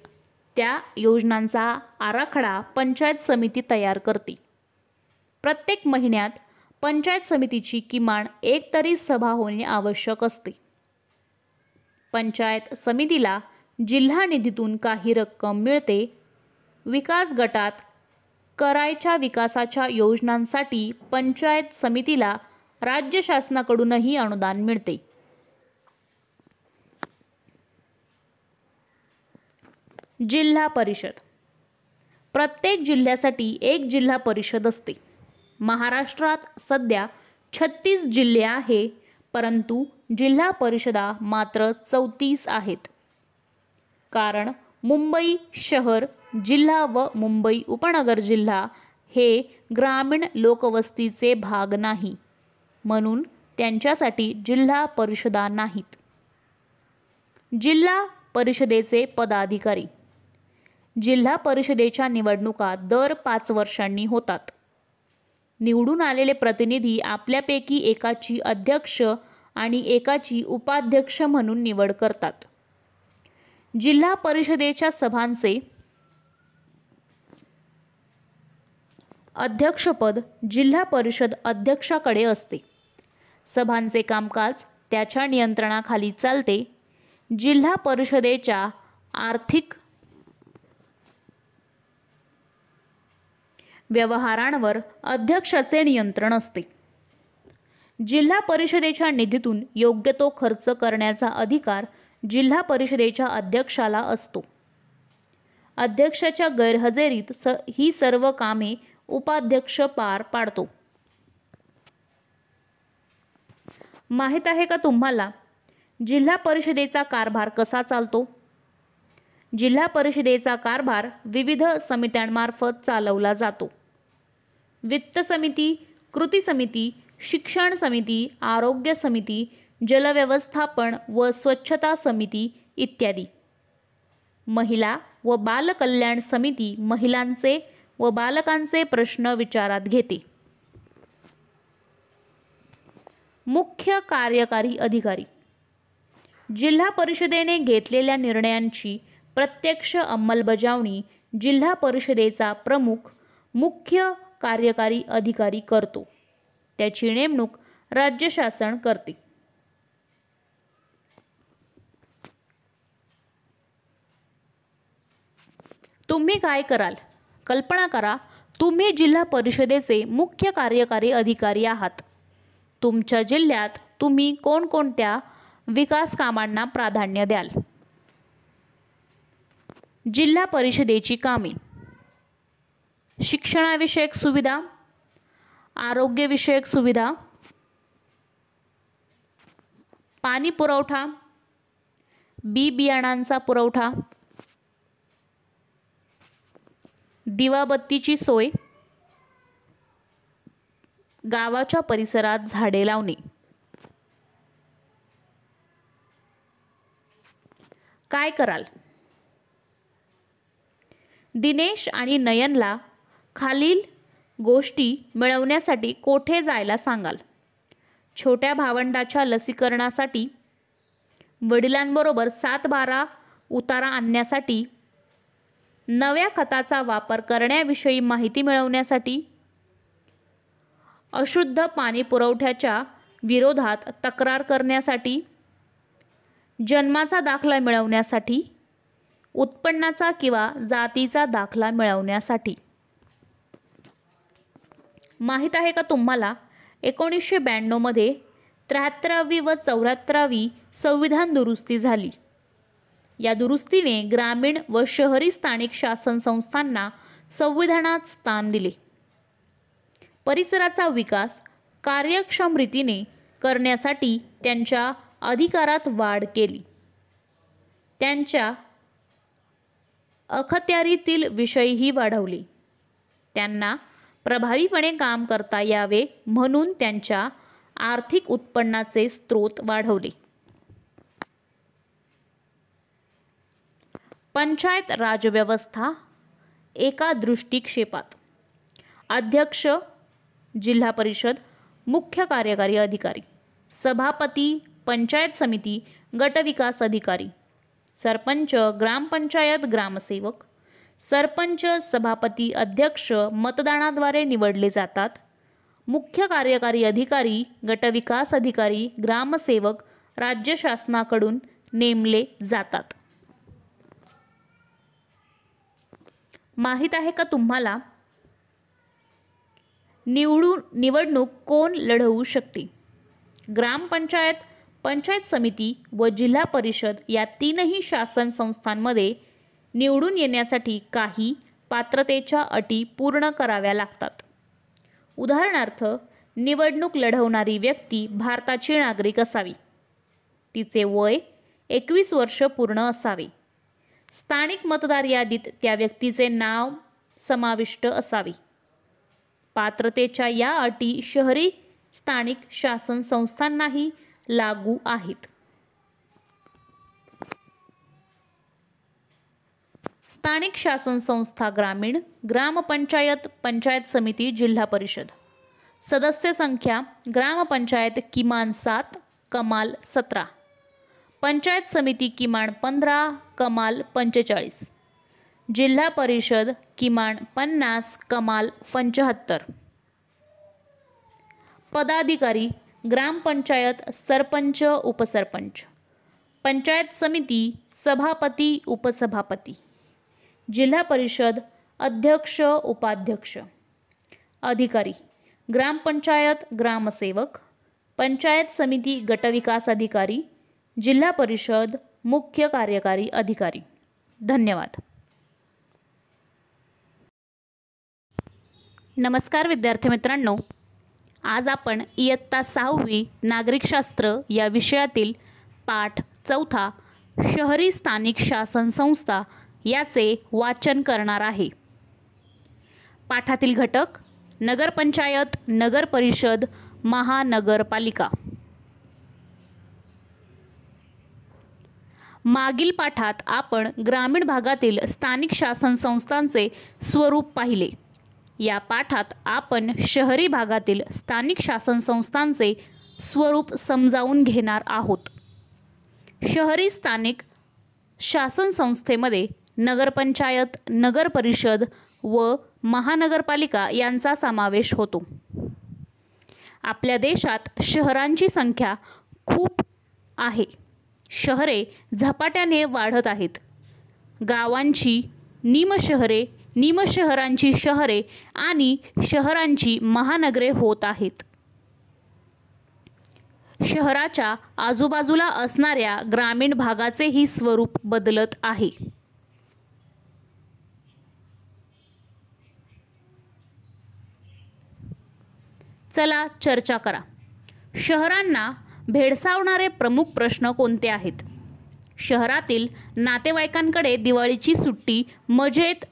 [SPEAKER 1] त्या योजनांचा आराखडा पंचायत समिती तयार करते. प्रत्येक महिन्यात पंचायत समितीची किमान एक तरी सभा होणे आवश्यक असते. पंचायत समितीला जिल्हा निधीतून काही रक्कम मिळते. विकास गटात करायच्या विकासाच्या योजनांसाठी पंचायत समितीला राज्य शासनाकडूनही अनुदान मिळते. जिल्हा परिषद. प्रत्येक जिल्ह्यासाठी एक जिल्हा परिषद असते. महाराष्ट्रात सध्या 36 जिल्हे आहे, परंतु जिल्हा परिषदा मात्र 34 आहेत. कारण मुंबई शहर जिल्हा व मुंबई उपनगर जिल्हा हे ग्रामीण लोकवस्तीचे भाग नाही, म्हणून त्यांच्यासाठी जिल्हा परिषदा नाहीत. जिल्हा परिषदेचे पदाधिकारी. जिल्हा परिषदेच्या निवडणुका दर 5 वर्षांनी होतात. निवडून आलेले प्रतिनिधी आपल्यापैकी एकाची अध्यक्ष आणि एकाची उपाध्यक्ष म्हणून निवड करतात. जिल्हा परिषदेच्या सभांचे अध्यक्षपद जिल्हा परिषद अध्यक्षाकडे असते. सभांचे कामकाज त्याच्या नियंत्रणाखाली चालते. जिल्हा परिषदेच्या आर्थिक व्यवहारांवर अध्यक्षाचे नियंत्रण असते. जिल्हा परिषदेच्या निधीतून योग्य तो खर्च करण्याचा अधिकार जिल्हा परिषदेच्या अध्यक्षाला असतो. अध्यक्षाच्या गैरहजेरीत ही सर्व कामे उपाध्यक्ष पार पाडतो. माहित आहे का तुम्हाला जिल्हा परिषदेचा कारभार कसा चालतो? जिल्हा परिषदेचा कारभार विविध समित्यांमार्फत चालवला जातो. वित्त समिती, कृती समिती, शिक्षण समिती, आरोग्य समिती, जलव्यवस्थापन व स्वच्छता समिती इत्यादी. महिला व बाल कल्याण समिती महिलांचे व बालकांचे प्रश्न विचारात घेते. मुख्य कार्यकारी अधिकारी जिल्हा परिषदेने घेतलेल्या निर्णयांची प्रत्यक्ष अंमलबजावणी जिल्हा परिषदेचा प्रमुख मुख्य कार्यकारी अधिकारी करतो. त्याची नेमणूक राज्य शासन करते. तुम्ही काय कराल? कल्पना करा, तुम्ही जिल्हा परिषदेचे मुख्य कार्यकारी अधिकारी आहात. तुमच्या जिल्ह्यात तुम्ही कोणकोणत्या विकास कामांना प्राधान्य द्याल? जिल्हा परिषदेची कामे: शिक्षणाविषयक सुविधा, आरोग्यविषयक सुविधा, पाणी पुरवठा, बी बियाणांचा पुरवठा, दिवाबत्तीची सोय, गावाच्या परिसरात झाडे लावणे. काय कराल? दिनेश आणि नयनला खालील गोष्टी मिळवण्यासाठी कोठे जायला सांगाल? छोट्या भावंडाच्या लसीकरणासाठी, वडिलांबरोबर 7-12 उतारा आणण्यासाठी, नव्या खताचा वापर करण्याविषयी माहिती मिळवण्यासाठी, अशुद्ध पाणी पुरवठ्याच्या विरोधात तक्रार करण्यासाठी, जन्माचा दाखला मिळवण्यासाठी, उत्पन्नाचा किंवा जातीचा दाखला मिळवण्यासाठी. माहित आहे का तुम्हाला 1992 मध्ये 73वी व 74वी संविधान दुरुस्ती झाली. या दुरुस्तीने ग्रामीण व शहरी स्थानिक शासन संस्थांना संविधानात स्थान दिले. परिसराचा विकास कार्यक्षम रीतीने करण्यासाठी त्यांच्या अधिकारात वाढ केली. त्यांच्या अखत्यारीतील विषयही वाढवले. त्यांना प्रभावीपणे काम करता यावे म्हणून त्यांच्या आर्थिक उत्पन्नाचे स्रोत वाढवले. पंचायत राज व्यवस्था एका दृष्टिक्षेपात: अध्यक्ष जिल्हा परिषद, मुख्य कार्यकारी अधिकारी, सभापती पंचायत समिती गट विकास अधिकारी, सरपंच ग्रामपंचायत ग्रामसेवक, सरपंच सभापती अध्यक्ष मतदानाद्वारे निवडले जातात. मुख्य कार्यकारी अधिकारी गट विकास अधिकारी ग्रामसेवक राज्य शासनाकडून नेमले जातात. माहित आहे का तुम्हाला निवडणूक कोण लढवू शकते? ग्रामपंचायत, पंचायत समिती व जिल्हा परिषद या तीनही शासन संस्थांमध्ये निवडून येण्यासाठी काही पात्रतेच्या अटी पूर्ण कराव्या लागतात. उदाहरणार्थ, निवडणूक लढवणारी व्यक्ती भारताची नागरिक असावी. तिचे वय 21 वर्ष पूर्ण असावे. स्थानिक मतदार यादीत त्या व्यक्तीचे नाव समाविष्ट असावे. पात्रतेच्या या अटी शहरी स्थानिक शासन संस्थांनाही लागू आहेत. स्थानिक शासन संस्था ग्रामीण, ग्रामपंचायत, पंचायत समिती, जिल्हा परिषद. सदस्य संख्या: ग्रामपंचायत किमान 7, कमाल 17. पंचायत समिती किमान 15, कमाल 45. जिल्हा परिषद किमान 50, कमाल 75. पदाधिकारी: ग्रामपंचायत सरपंच, उपसरपंच. पंचायत समिती सभापती, उपसभापती. जिल्हा परिषद अध्यक्ष, उपाध्यक्ष. अधिकारी: ग्रामपंचायत ग्रामसेवक, पंचायत समिती गटविकास अधिकारी, जिल्हा परिषद मुख्य कार्यकारी अधिकारी. धन्यवाद. नमस्कार विद्यार्थी मित्रांनो, आज आपण इयत्ता 6वी नागरिकशास्त्र या विषयातील पाठ 4 शहरी स्थानिक शासन संस्था याचे वाचन करणार आहे। पाठातील घटक नगरपंचायत, नगर परिषद, महानगरपालिका। मागील पाठात आपण ग्रामीण भागातील स्थानिक शासन संस्थांचे स्वरूप पाहिले। या पाठात आपण शहरी भागातील स्थानिक शासन संस्थांचे स्वरूप समजावून घेणार आहोत। शहरी स्थानिक शासन संस्थेमध्ये नगरपंचायत, नगर परिषद व महानगरपालिका यांचा समावेश होतो। आपल्या देशात शहरांची संख्या खूप आहे। शहरे झपाट्याने वाढत आहेत। गावांची निमशहरे, निमशहरांची शहरे आणि शहरांची महानगरे होत आहेत। शहराच्या आजूबाजूला असणाऱ्या ग्रामीण भागाचेही स्वरूप बदलत आहे। चला चर्चा करा। शहरांना भेडसावणारे प्रमुख प्रश्न कोणते आहेत? शहरातील नातेवाईकांकडे दिवाळीची सुट्टी मजेत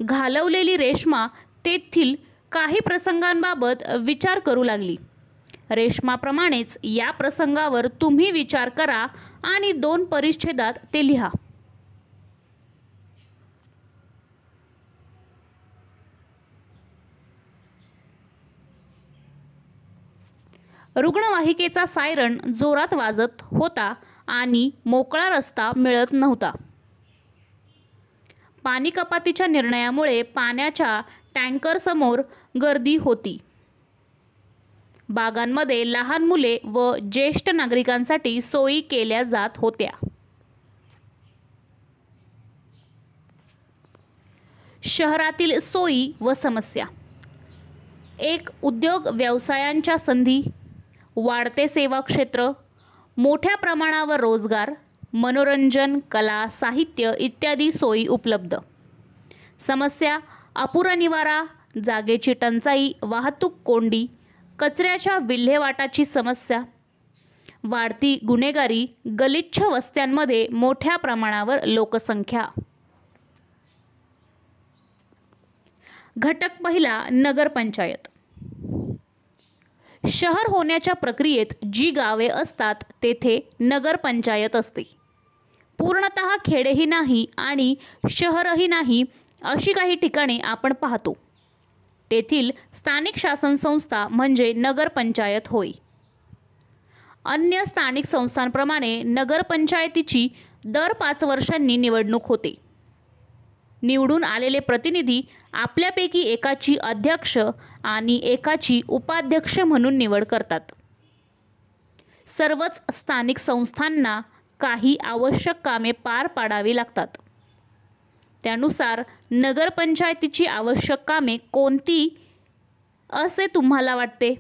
[SPEAKER 1] घालवलेली रेश्मा तेथील काही प्रसंगांबाबत विचार करू लागली। रेश्माप्रमाणेच या प्रसंगावर तुम्ही विचार करा आणि 2 परिच्छेदात ते लिहा। रुग्णवाहिकेचा सायरन जोरात वाजत होता आणि मोकळा रस्ता मिळत नव्हता। पाणी कपातीच्या निर्णयामुळे पाण्याच्या टँकरसमोर गर्दी होती। बागांमध्ये लहान मुले व ज्येष्ठ नागरिकांसाठी सोयी केल्या जात होत्या। शहरातील सोयी व समस्या। एक उद्योग व्यवसायांच्या संधी, वाढते सेवा क्षेत्र, मोठ्या प्रमाणावर रोजगार, मनोरंजन, कला, साहित्य इत्यादी सोयी उपलब्ध। समस्या: अपुरा निवारा, जागेची टंचाई, वाहतूक कोंडी, कचऱ्याच्या विल्हेवाटाची समस्या, वाढती गुन्हेगारी, गलिच्छ वस्त्यांमध्ये मोठ्या प्रमाणावर लोकसंख्या। घटक पहिला, नगरपंचायत। शहर होण्याच्या प्रक्रियेत जी गावे असतात तेथे नगरपंचायत असते। पूर्णतः खेडेही नाही आणि शहरही नाही अशी काही ठिकाणे आपण पाहतो। तेथील स्थानिक शासन संस्था म्हणजे नगरपंचायत होय। अन्य स्थानिक संस्थांप्रमाणे नगरपंचायतीची दर 5 वर्षांनी निवडणूक होते। निवडून आलेले प्रतिनिधी आपल्यापैकी एकाची अध्यक्ष आणि एकाची उपाध्यक्ष म्हणून निवड करतात। सर्वच स्थानिक संस्थांना काही आवश्यक कामे पार पाडावी लागतात। त्यानुसार नगरपंचायतीची आवश्यक कामे कोणती असे तुम्हाला वाटते?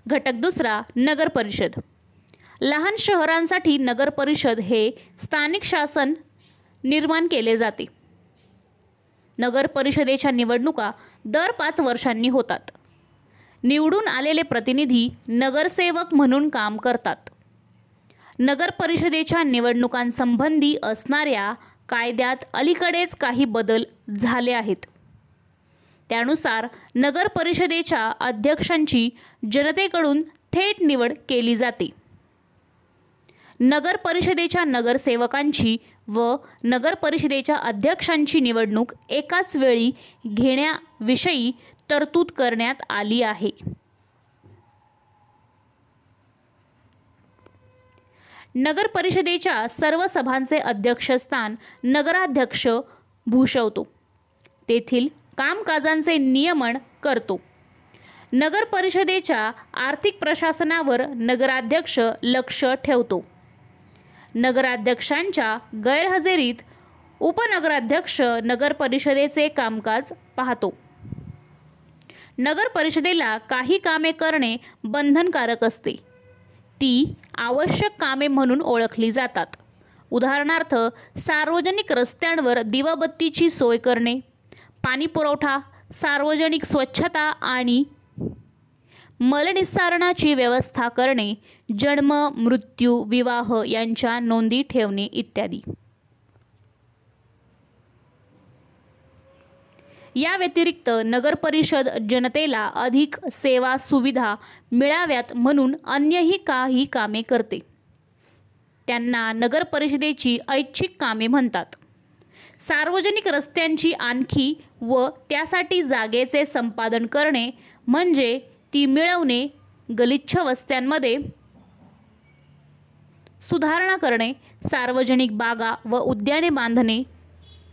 [SPEAKER 1] घटक दुसरा, नगर परिषद। लहान शहरांसाठी नगर परिषद हे स्थानिक शासन निर्माण केले जाते। नगर परिषदेच्या निवडणुका दर 5 वर्षांनी होतात। निवडून आलेले प्रतिनिधी नगरसेवक म्हणून काम करतात। नगर परिषदेच्या निवडणुकांसंबंधी असणाऱ्या कायद्यात अलीकडेच काही बदल झाले आहेत। त्यानुसार नगर परिषदेच्या अध्यक्षांची जनतेकडून थेट निवड केली जाते। नगर परिषदेच्या नगरसेवकांची व नगर परिषदेच्या अध्यक्षांची निवडणूक एकाच वेळी घेण्याविषयी तरतूद करण्यात आली आहे। नगर परिषदेच्या सर्व सभांचे अध्यक्षस्थान नगराध्यक्ष भूषवतो। तेथील कामकाजांचे नियमन करतो। नगर परिषदेच्या आर्थिक प्रशासनावर नगराध्यक्ष लक्ष ठेवतो। नगराध्यक्षांच्या गैरहजेरीत उपनगराध्यक्ष नगर परिषदेचे कामकाज पाहतो। नगर परिषदेला काही कामे करणे बंधनकारक असते। ती आवश्यक कामे म्हणून ओळखली जातात उदाहरणार्थ सार्वजनिक रस्त्यांवर दिवाबत्तीची सोय करणे, पाणी पुरवठा, सार्वजनिक स्वच्छता आणि मलनिस्सारणाची व्यवस्था करणे, जन्म, मृत्यू, विवाह यांच्या नोंदी ठेवणे इत्यादी. या व्यतिरिक्त नगरपरिषद जनतेला अधिक सेवा सुविधा मिळाव्यात म्हणून अन्यही काही कामे करते. त्यांना नगरपरिषदेची ऐच्छिक कामे म्हणतात. सार्वजनिक रस्त्यांची आणखी व त्यासाठी जागेचे संपादन करणे म्हणजे ती मिळवणे, गलिच्छ वस्त्यांमध्ये सुधारणा करणे, सार्वजनिक बागा व उद्याने बांधणे,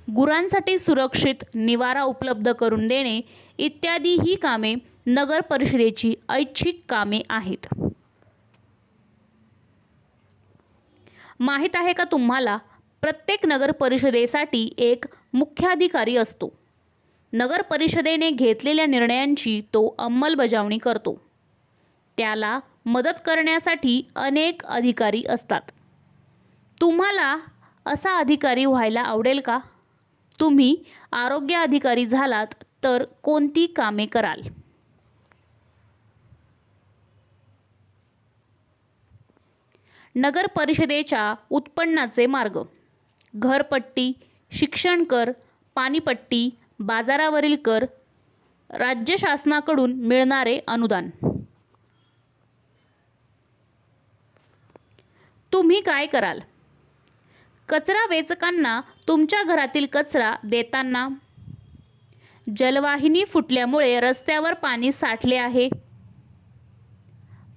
[SPEAKER 1] गुरांसाठी सुरक्षित निवारा उपलब्ध करून देणे इत्यादी ही कामे नगर परिषदेची ऐच्छिक कामे आहेत. माहीत आहे का तुम्हाला, प्रत्येक नगर परिषदेसाठी एक मुख्याधिकारी असतो. नगर परिषदेने घेतलेल्या निर्णयांची तो अंमलबजावणी करतो. त्याला मदत करण्यासाठी अनेक अधिकारी असतात. तुम्हाला असा अधिकारी व्हायला आवडेल का? तुम्ही आरोग्य अधिकारी झालात तर कोणती कामे कराल? नगर परिषदेच्या उत्पन्नाचे मार्ग: घरपट्टी, शिक्षण कर, पाणीपट्टी, बाजारावरील कर, राज्य शासनाकडून मिळणारे अनुदान. तुम्ही काय कराल? कचरा वेचकांना तुमच्या घरातील कचरा देताना, जलवाहिनी फुटल्यामुळे रस्त्यावर पाणी साठले आहे,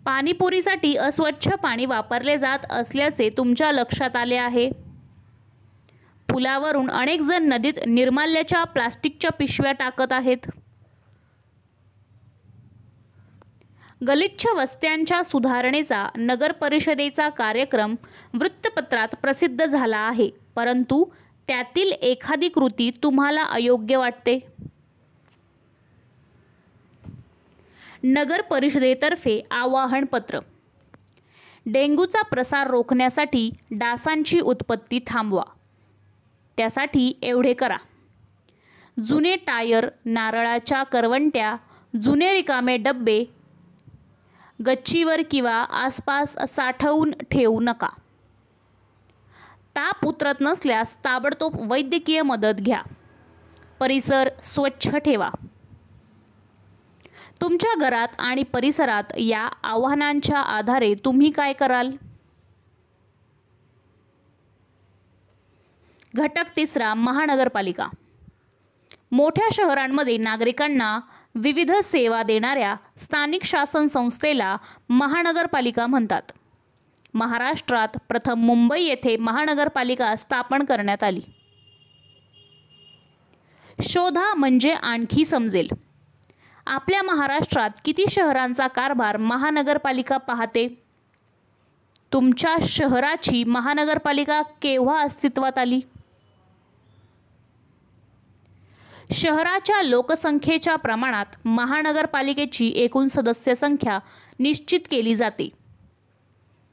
[SPEAKER 1] पाणीपुरीसाठी अस्वच्छ पाणी वापरले जात असल्याचे तुमच्या लक्षात आले आहे, पुलावरून अनेक जण नदीत निर्माल्याच्या प्लास्टिकच्या पिशव्या टाकत आहेत, गलिच्छ वस्त्यांच्या सुधारणेचा नगर परिषदेचा कार्यक्रम वृत्तपत्रात प्रसिद्ध झाला आहे, परंतु त्यातील एखादी कृती तुम्हाला अयोग्य वाटते. नगर परिषदेतर्फे आवाहन पत्र: डेंग्यूचा प्रसार रोखण्यासाठी डासांची उत्पत्ती थांबवा. त्यासाठी एवढे करा: जुने टायर, नारळाच्या करवंट्या, जुने रिकामे डब्बे गच्चीवर किंवा आसपास साठवून ठेवू नका. ताप उतरत नसल्यास ताबडतोब वैद्यकीय मदत घ्या. परिसर स्वच्छ ठेवा. तुमच्या घरात आणि परिसरात या आव्हानांच्या आधारे तुम्ही काय कराल? घटक तिसरा: महानगरपालिका. मोठ्या शहरांमध्ये नागरिकांना विविध सेवा देणाऱ्या स्थानिक शासन संस्थेला महानगरपालिका म्हणतात. महाराष्ट्रात प्रथम मुंबई येथे महानगरपालिका स्थापन करण्यात आली. शोधा म्हणजे आणखी समजेल. आपल्या महाराष्ट्रात किती शहरांचा कारभार महानगरपालिका पाहते? तुमच्या शहराची महानगरपालिका केव्हा अस्तित्वात आली? शहराच्या लोकसंख्येच्या प्रमाणात महानगरपालिकेची एकूण सदस्य संख्या निश्चित केली जाते.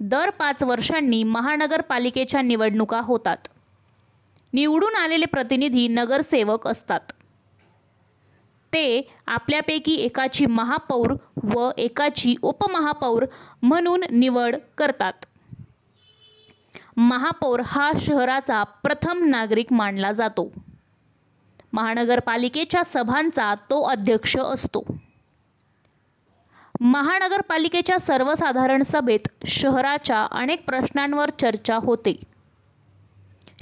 [SPEAKER 1] दर 5 वर्षांनी महानगरपालिकेच्या निवडणुका होतात. निवडून आलेले प्रतिनिधी नगरसेवक असतात. ते आपल्यापैकी एकाची महापौर व एकाची उपमहापौर म्हणून निवड करतात. महापौर हा शहराचा प्रथम नागरिक मानला जातो. महानगरपालिकेच्या सभांचा तो अध्यक्ष असतो. महानगरपालिकेच्या सर्वसाधारण सभेत शहराच्या अनेक प्रश्नांवर चर्चा होते.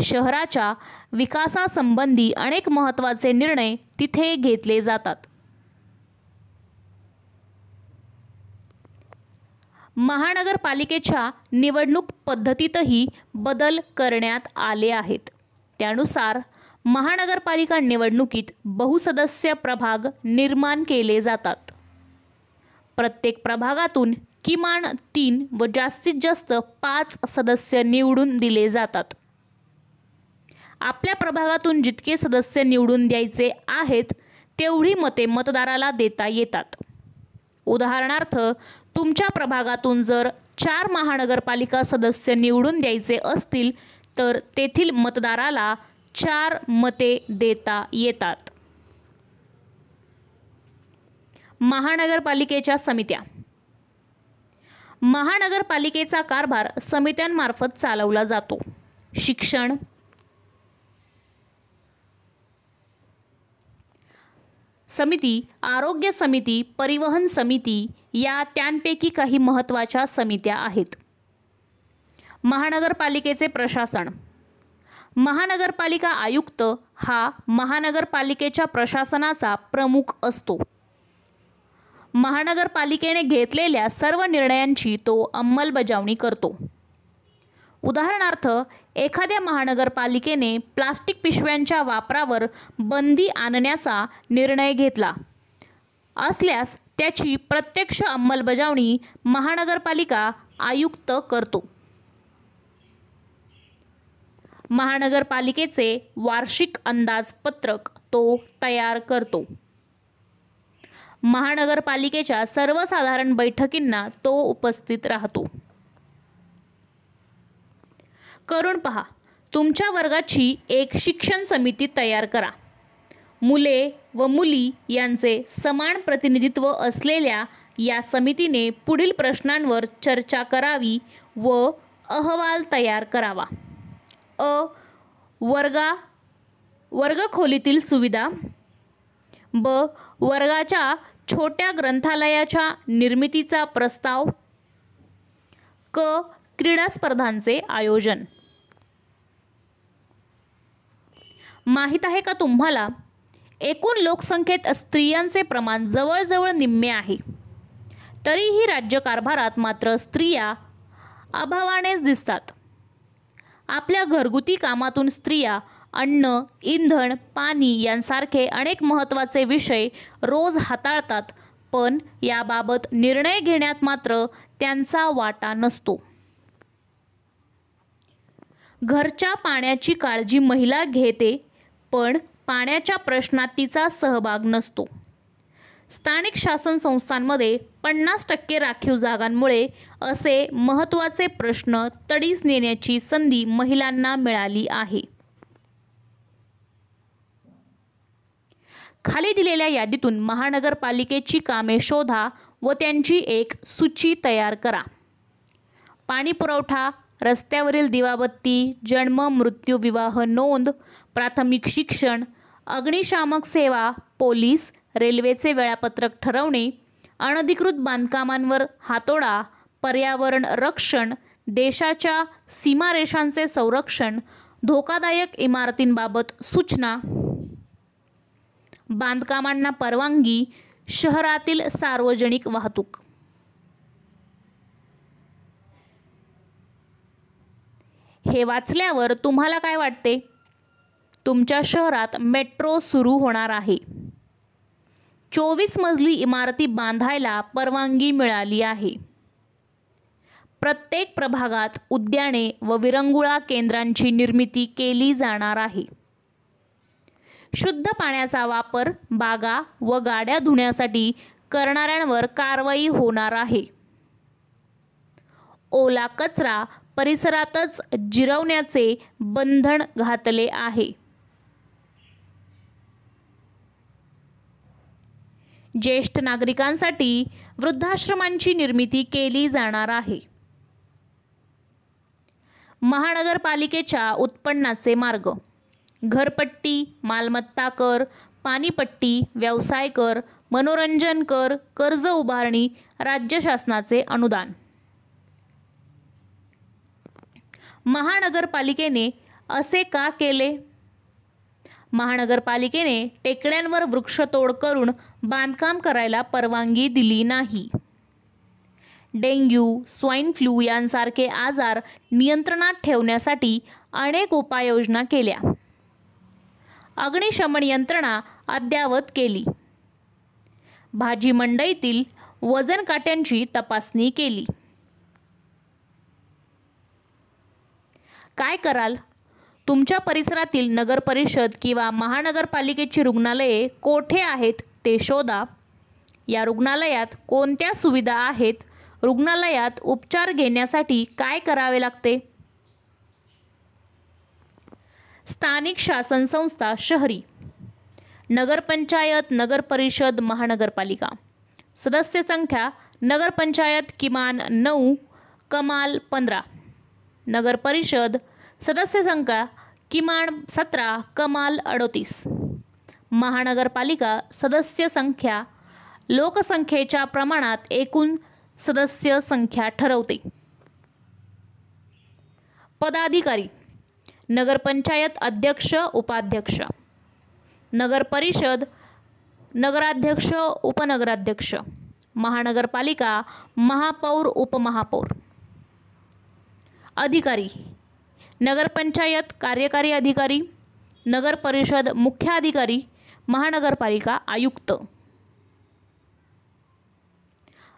[SPEAKER 1] शहराच्या विकासासंबंधी अनेक महत्त्वाचे निर्णय तिथे घेतले जातात. महानगरपालिकेच्या निवडणूक पद्धतीतही बदल करण्यात आले आहेत. त्यानुसार महानगरपालिका निवडणुकीत बहुसदस्य प्रभाग निर्माण केले जातात. प्रत्येक प्रभागातून किमान 3 व जास्तीत जास्त 5 सदस्य निवडून दिले जातात. आपल्या प्रभागातून जितके सदस्य निवडून द्यायचे आहेत तेवढी मते मतदाराला देता येतात. उदाहरणार्थ, तुमच्या प्रभागातून जर 4 महानगरपालिका सदस्य निवडून द्यायचे असतील तर तेथील मतदाराला 4 मते देता येतात. महानगरपालिकेच्या समित्या. महानगरपालिकेचा कारभार समित्यांमार्फत चालवला जातो. शिक्षण, समिती, आरोग्य समिती, परिवहन समिती या त्यांपैकी काही महत्त्वाच्या समित्या आहेत. महानगरपालिकेचे प्रशासन. महानगरपालिका आयुक्त हा महानगरपालिकेच्या प्रशासनाचा प्रमुख असतो. महानगरपालिकेने घेतलेल्या सर्व निर्णयांची तो अंमलबजावणी करतो. उदाहरणार्थ, एखाद्या महानगरपालिकेने प्लास्टिक पिशव्यांच्या वापरावर बंदी आणण्याचा निर्णय घेतला असल्यास त्याची प्रत्यक्ष अंमलबजावणी महानगरपालिका आयुक्त करतो. महानगरपालिकेचे वार्षिक अंदाजपत्रक तो तयार करतो. महानगरपालिकेच्या सर्वसाधारण बैठकींना तो उपस्थित राहतो. करून पहा. तुमच्या वर्गाची एक शिक्षण समिती तयार करा. मुले व मुली यांचे समान प्रतिनिधित्व असलेल्या या समितीने पुढील प्रश्नांवर चर्चा करावी व अहवाल तयार करावा. वर्गखोलीतील सुविधा. ब. वर्गाच्या छोट्या ग्रंथालयाच्या निर्मितीचा प्रस्ताव. क. क्रीडा स्पर्धांचे आयोजन. माहीत आहे का तुम्हाला, एकूण लोकसंख्येत स्त्रियांचे प्रमाण जवळजवळ निम्मे आहे. तरीही राज्यकारभारात मात्र स्त्रिया अभावानेच दिसतात. आपल्या घरगुती कामातून स्त्रिया अन्न, इंधन, पाणी यांसारखे अनेक महत्त्वाचे विषय रोज हाताळतात, पण याबाबत निर्णय घेण्यात मात्र त्यांचा वाटा नसतो. घरच्या पाण्याची काळजी महिला घेते, पण पाण्याच्या प्रश्नात तिचा सहभाग नसतो. स्थानिक शासन संस्थांमध्ये 50% राखीव जागांमुळे असे महत्त्वाचे प्रश्न तडीस नेण्याची संधी महिलांना मिळाली आहे. खाली दिलेल्या यादीतून महानगरपालिकेची कामे शोधा व त्यांची एक सूची तयार करा. पाणी पुरवठा, रस्त्यावरील दिवाबत्ती, जन्म मृत्यू विवाह नोंद, प्राथमिक शिक्षण, अग्निशामक सेवा, पोलीस, रेल्वेचे वेळापत्रक ठरवणे, अनधिकृत बांधकामांवर हातोडा, पर्यावरण रक्षण, देशाच्या सीमारेषांचे संरक्षण, धोकादायक इमारतींबाबत सूचना, बांधकामांना परवानगी, शहरातील सार्वजनिक वाहतूक. हे वाचल्यावर तुम्हाला काय वाटते? तुमच्या शहरात मेट्रो सुरू होणार आहे. 24 मजली इमारती बांधायला परवानगी मिळाली आहे. प्रत्येक प्रभागात उद्याने व विरंगुळा केंद्रांची निर्मिती केली जाणार आहे. शुद्ध पाण्याचा वापर बागा व गाड्या धुण्यासाठी करणाऱ्यांवर कारवाई होणार आहे. ओला कचरा परिसरातच जिरवण्याचे बंधन घातले आहे. ज्येष्ठ नागरिकांसाठी वृद्धाश्रमांची निर्मिती केली जाणार आहे. महानगरपालिकेच्या उत्पन्नाचे मार्ग: घरपट्टी, मालमत्ता कर, पाणीपट्टी, व्यवसाय कर, मनोरंजन कर, कर्ज उभारणी, राज्य शासनाचे अनुदान. महानगरपालिकेने असे का केले? महानगरपालिकेने टेकड्यांवर वृक्षतोड करून बांधकाम करायला परवानगी दिली नाही. डेंग्यू, स्वाईन फ्लू यांसारखे आजार नियंत्रणात ठेवण्यासाठी अनेक उपाययोजना केल्या. अग्निशमन यंत्रणा अद्ययावत केली. भाजी मंडईतील वजन काट्यांची तपासणी केली. काय कराल? तुमच्या परिसरातील नगरपरिषद किंवा महानगरपालिकेची रुग्णालये कोठे आहेत ते शोधा. या रुग्णालयात कोणत्या सुविधा आहेत? रुग्णालयात उपचार घेण्यासाठी काय करावे लागते? स्थानिक शासन संस्था शहरी, नगरपंचायत, नगरपरिषद, महानगरपालिका. सदस्य संख्या नगरपंचायत किमान 9, कमाल 15. नगरपरिषद सदस्य संख्या किमान 17, कमाल 38. महानगरपालिका सदस्य संख्या लोकसंख्येच्या प्रमाणात एकूण सदस्य संख्या ठरवते. पदाधिकारी नगरपंचायत अध्यक्ष, उपाध्यक्ष. नगरपरिषद नगराध्यक्ष, उपनगराध्यक्ष. महानगरपालिका महापौर, उपमहापौर. अधिकारी नगरपंचायत कार्यकारी अधिकारी, नगरपरिषद मुख्याधिकारी, महानगरपालिका आयुक्त.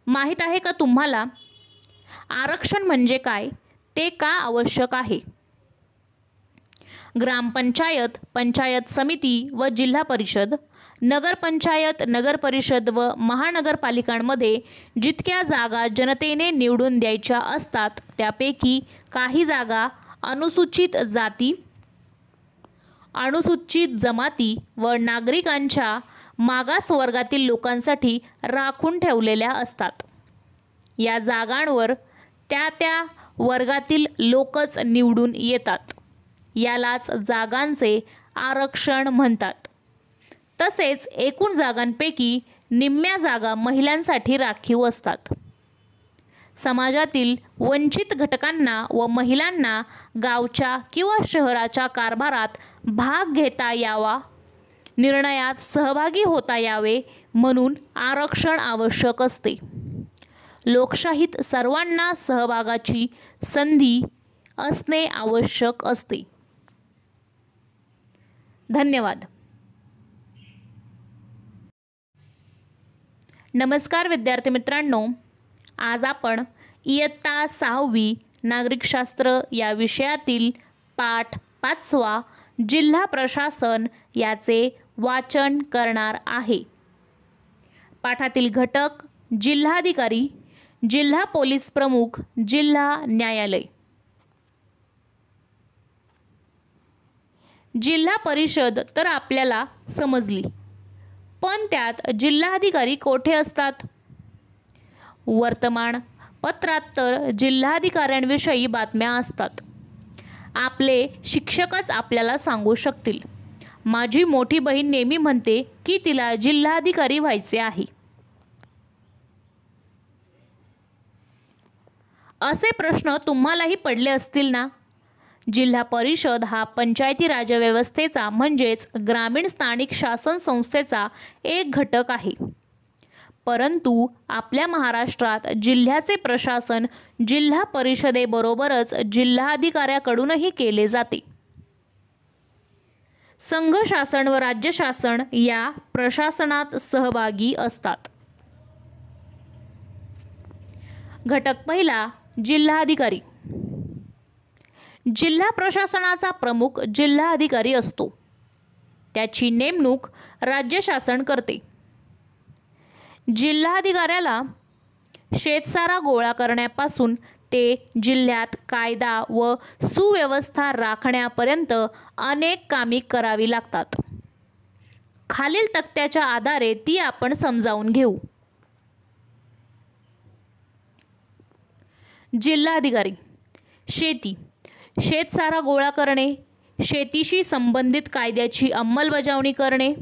[SPEAKER 1] माहीत आहे का तुम्हाला आरक्षण म्हणजे काय, ते का आवश्यक आहे? ग्रामपंचायत, पंचायत समिती व जिल्हा परिषद, नगरपंचायत, नगरपरिषद व महानगरपालिकांमध्ये जितक्या जागा जनतेने निवडून द्यायच्या असतात त्यापैकी काही जागा अनुसूचित जाती, अनुसूचित जमाती व नागरिकांच्या मागास वर्गातील लोकांसाठी राखून ठेवलेल्या असतात. या जागांवर त्या वर्गातील लोकच निवडून येतात. यालाच जागांचे आरक्षण म्हणतात. तसेच एकूण जागांपैकी निम्म्या जागा महिलांसाठी राखीव असतात. समाजातील वंचित घटकांना व महिलांना गावच्या किंवा शहराच्या कारभारात भाग घेता यावा, निर्णयात सहभागी होता यावे म्हणून आरक्षण आवश्यक असते. लोकशाहीत सर्वांना सहभागाची संधी असणे आवश्यक असते. धन्यवाद. नमस्कार विद्यार्थी मित्रांनो, आज आपण इयत्ता 6वी नागरिकशास्त्र या विषयातील पाठ 5वा जिल्हा प्रशासन याचे वाचन करणार आहे. पाठातील घटक जिल्हाधिकारी, जिल्हा पोलीस प्रमुख, जिल्हा न्यायालय. जिल्हा परिषद तर आपल्याला समजली, पण त्यात जिल्हाधिकारी कोठे असतात? वर्तमानपत्रात तर जिल्हाधिकाऱ्यांविषयी बातम्या असतात. आपले शिक्षकच आपल्याला सांगू शकतील. माझी मोठी बहीण नेहमी म्हणते की तिला जिल्हाधिकारी व्हायचे आहे. असे प्रश्न तुम्हालाही पडले असतील ना? जिल्हा परिषद हा पंचायती राज व्यवस्थेचा म्हणजेच ग्रामीण स्थानिक शासन संस्थेचा एक घटक आहे. परंतु आपल्या महाराष्ट्रात जिल्ह्याचे प्रशासन जिल्हा परिषदेबरोबरच जिल्हाधिकाऱ्याकडूनही केले जाते. संघ शासन व राज्य शासन या प्रशासनात सहभागी असतात. घटक पहिला, जिल्हाधिकारी. जिल्हा प्रशासनाचा प्रमुख जिल्हाधिकारी असतो. त्याची नेमणूक राज्य शासन करते. जिल्हाधिकाऱ्याला शेतसारा गोळा करण्यापासून ते जिल्ह्यात कायदा व सुव्यवस्था राखण्यापर्यंत अनेक कामे करावी लागतात. खालील तक्त्याच्या आधारे ती आपण समजावून घेऊ. जिल्हाधिकारी शेती, शेतसारा गोळा करणे, शेतीशी संबंधित कायद्याची अंमलबजावणी करणे,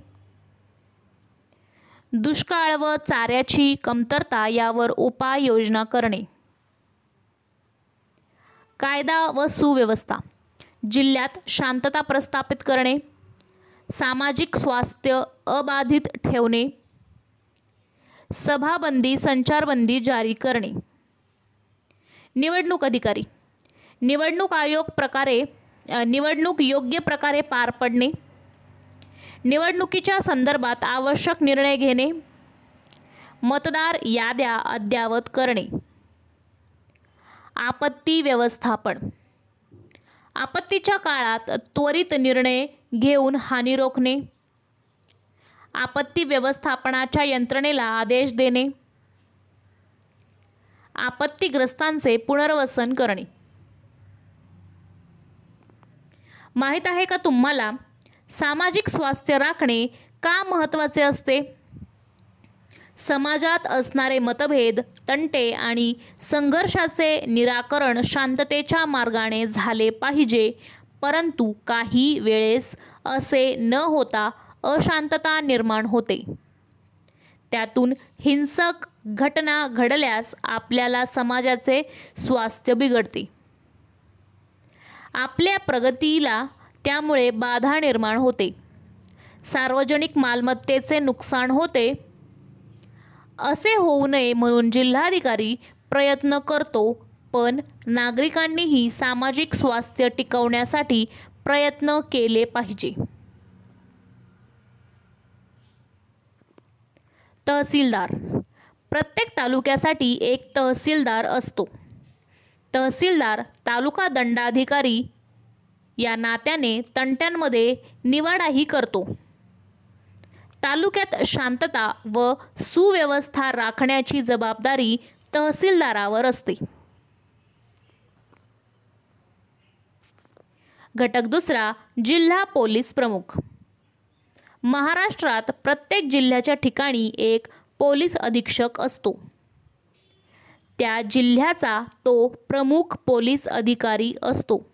[SPEAKER 1] दुष्काळ व चाऱ्याची कमतरता यावर उपाययोजना करणे, कायदा व सुव्यवस्था, जिल्ह्यात शांतता प्रस्थापित करणे, सामाजिक स्वास्थ्य अबाधित ठेवणे, सभाबंदी संचारबंदी जारी करणे. निवडणूक अधिकारी, निवडणूक योग्य प्रकारे पार पडणे, निवडणुकीच्या संदर्भात आवश्यक निर्णय घेणे, मतदार याद्या अद्ययावत करणे. आपत्ती व्यवस्थापन, आपत्तीच्या काळात त्वरित निर्णय घेऊन हानी रोखणे, आपत्ती व्यवस्थापनाच्या यंत्रणेला आदेश देणे, आपत्तीग्रस्तांचे पुनर्वसन करणे. माहीत आहे का तुम्हाला सामाजिक स्वास्थ्य राखणे का महत्त्वाचे असते? समाजात असणारे मतभेद, तंटे आणि संघर्षाचे निराकरण शांततेच्या मार्गाने झाले पाहिजे, परंतु काही वेळेस असे न होता अशांतता निर्माण होते. त्यातून हिंसक घटना घडल्यास आपल्याला समाजाचे स्वास्थ्य बिघडते. आपल्या प्रगतीला त्यामुळे बाधा निर्माण होते. सार्वजनिक मालमत्तेचे नुकसान होते. असे होऊ नये म्हणून जिल्हाधिकारी प्रयत्न करतो, पण नागरिकांनीही सामाजिक स्वास्थ्य टिकवण्यासाठी प्रयत्न केले पाहिजे. तहसीलदार. प्रत्येक तालुक्यासाठी एक तहसीलदार असतो. तहसीलदार तालुका दंडाधिकारी या नात्याने तंट्यांमध्ये निवाडाही करतो. तालुक्यात शांतता व सुव्यवस्था राखण्याची जबाबदारी तहसीलदारावर असते. घटक दुसरा, जिल्हा पोलीस प्रमुख. महाराष्ट्रात प्रत्येक जिल्ह्याच्या ठिकाणी एक पोलीस अधीक्षक असतो. त्या जिल्ह्याचा तो प्रमुख पोलीस अधिकारी असतो.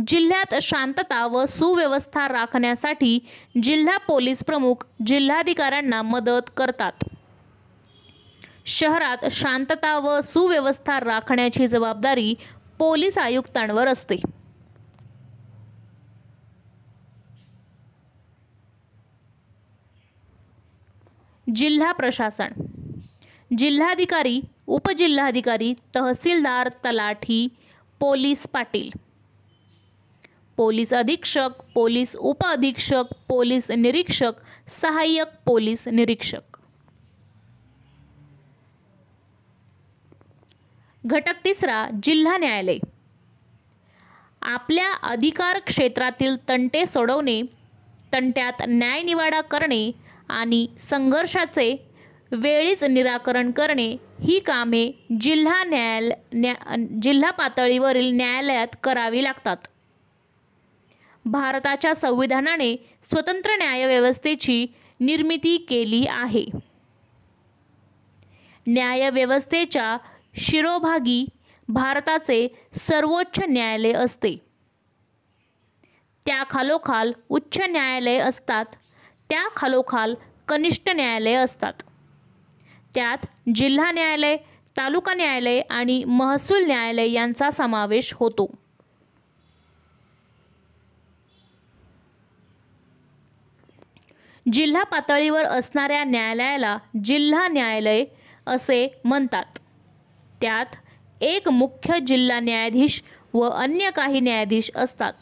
[SPEAKER 1] जिल्ह्यात शांतता व सुव्यवस्था राखण्यासाठी जिल्हा पोलीस प्रमुख जिल्हाधिकाऱ्यांना मदत करतात. शहरात शांतता व सुव्यवस्था राखण्याची जबाबदारी पोलीस आयुक्तांवर असते. जिल्हा प्रशासन. जिल्हाधिकारी, उपजिल्हाधिकारी, तहसीलदार, तलाठी, पोलीस पाटील, पोलीस अधीक्षक, पोलीस उपअधीक्षक, पोलीस निरीक्षक, सहाय्यक पोलीस निरीक्षक. घटक तिसरा, जिल्हा न्यायालय. आपल्या अधिकार क्षेत्रातील तंटे सोडवणे, तंट्यात न्यायनिवाडा करणे आणि संघर्षाचे वेळीच निराकरण करणे ही कामे जिल्हा पातळीवरील न्यायालयात करावी लागतात. भारताच्या संविधानाने स्वतंत्र न्यायव्यवस्थेची निर्मिती केली आहे. न्यायव्यवस्थेच्या शिरोभागी भारताचे सर्वोच्च न्यायालय असते. त्याखालोखाल उच्च न्यायालय असतात. त्याखालोखाल कनिष्ठ न्यायालय असतात. त्यात जिल्हा न्यायालय, तालुका न्यायालय आणि महसूल न्यायालय यांचा समावेश होतो. जिल्हा पातळीवर असणाऱ्या न्यायालयाला जिल्हा न्यायालय असे म्हणतात. त्यात एक मुख्य जिल्हा न्यायाधीश व अन्य काही न्यायाधीश असतात.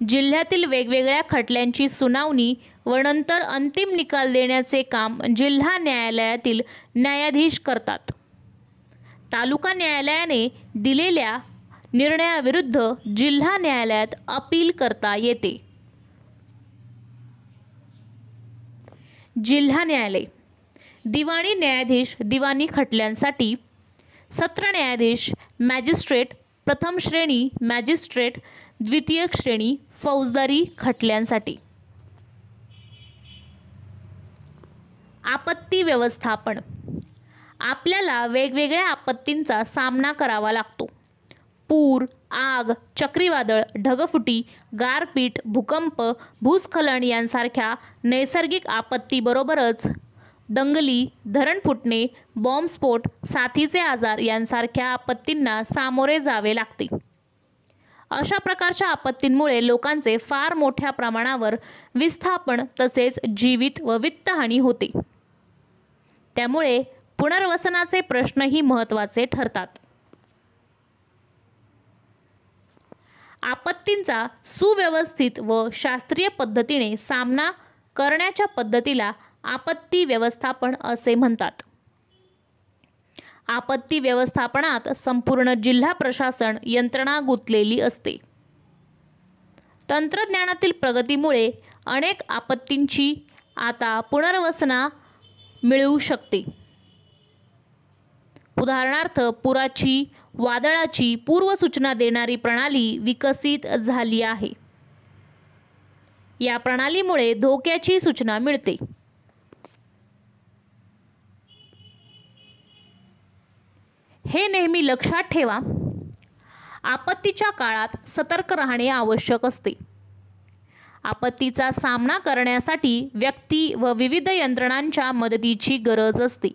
[SPEAKER 1] जिल्ह्यातील वेगवेगळ्या खटल्यांची सुनावणी व नंतर अंतिम निकाल देण्याचे काम जिल्हा न्यायालयातील न्यायाधीश करतात. तालुका न्यायालयाने दिलेल्या निर्णयाविरुद्ध जिल्हा न्यायालयात अपील करता येते. जिल्हा न्यायालय. दिवाणी न्यायाधीश दिवाणी खटल्यांसाठी, सत्र न्यायाधीश मॅजिस्ट्रेट प्रथम श्रेणी, मॅजिस्ट्रेट द्वितीय श्रेणी फौजदारी खटल्यांसाठी. आपत्ती व्यवस्थापन. आपल्याला वेगवेगळ्या आपत्तींचा सामना करावा लागतो. पूर, आग, चक्रीवादळ, ढगफुटी, गारपीट, भूकंप, भूस्खलन यांसारख्या नैसर्गिक आपत्तीबरोबरच दंगली, धरण फुटणे, बॉम्बस्फोट, साथीचे आजार यांसारख्या आपत्तींना सामोरे जावे लागते. अशा प्रकारच्या आपत्तींमुळे लोकांचे फार मोठ्या प्रमाणावर विस्थापन तसेच जीवित व वित्तहानी होते. त्यामुळे पुनर्वसनाचे प्रश्नही महत्त्वाचे ठरतात. आपत्तींचा सुव्यवस्थित व शास्त्रीय पद्धतीने सामना करण्याच्या पद्धतीला आपत्ती व्यवस्थापन असे म्हणतात. आपत्ती व्यवस्थापनात संपूर्ण जिल्हा प्रशासन यंत्रणा गुंतलेली असते. तंत्रज्ञानातील प्रगतीमुळे अनेक आपत्तींची आता पुनर्वसना मिळू शकते. उदाहरणार्थ पुराची, वादळाची पूर्वसूचना देणारी प्रणाली विकसित झाली आहे. या प्रणालीमुळे धोक्याची सूचना मिळते. हे नेहमी लक्षात ठेवा, आपत्तीच्या काळात सतर्क राहणे आवश्यक असते. आपत्तीचा सामना करण्यासाठी व्यक्ती व विविध यंत्रणांच्या मदतीची गरज असते.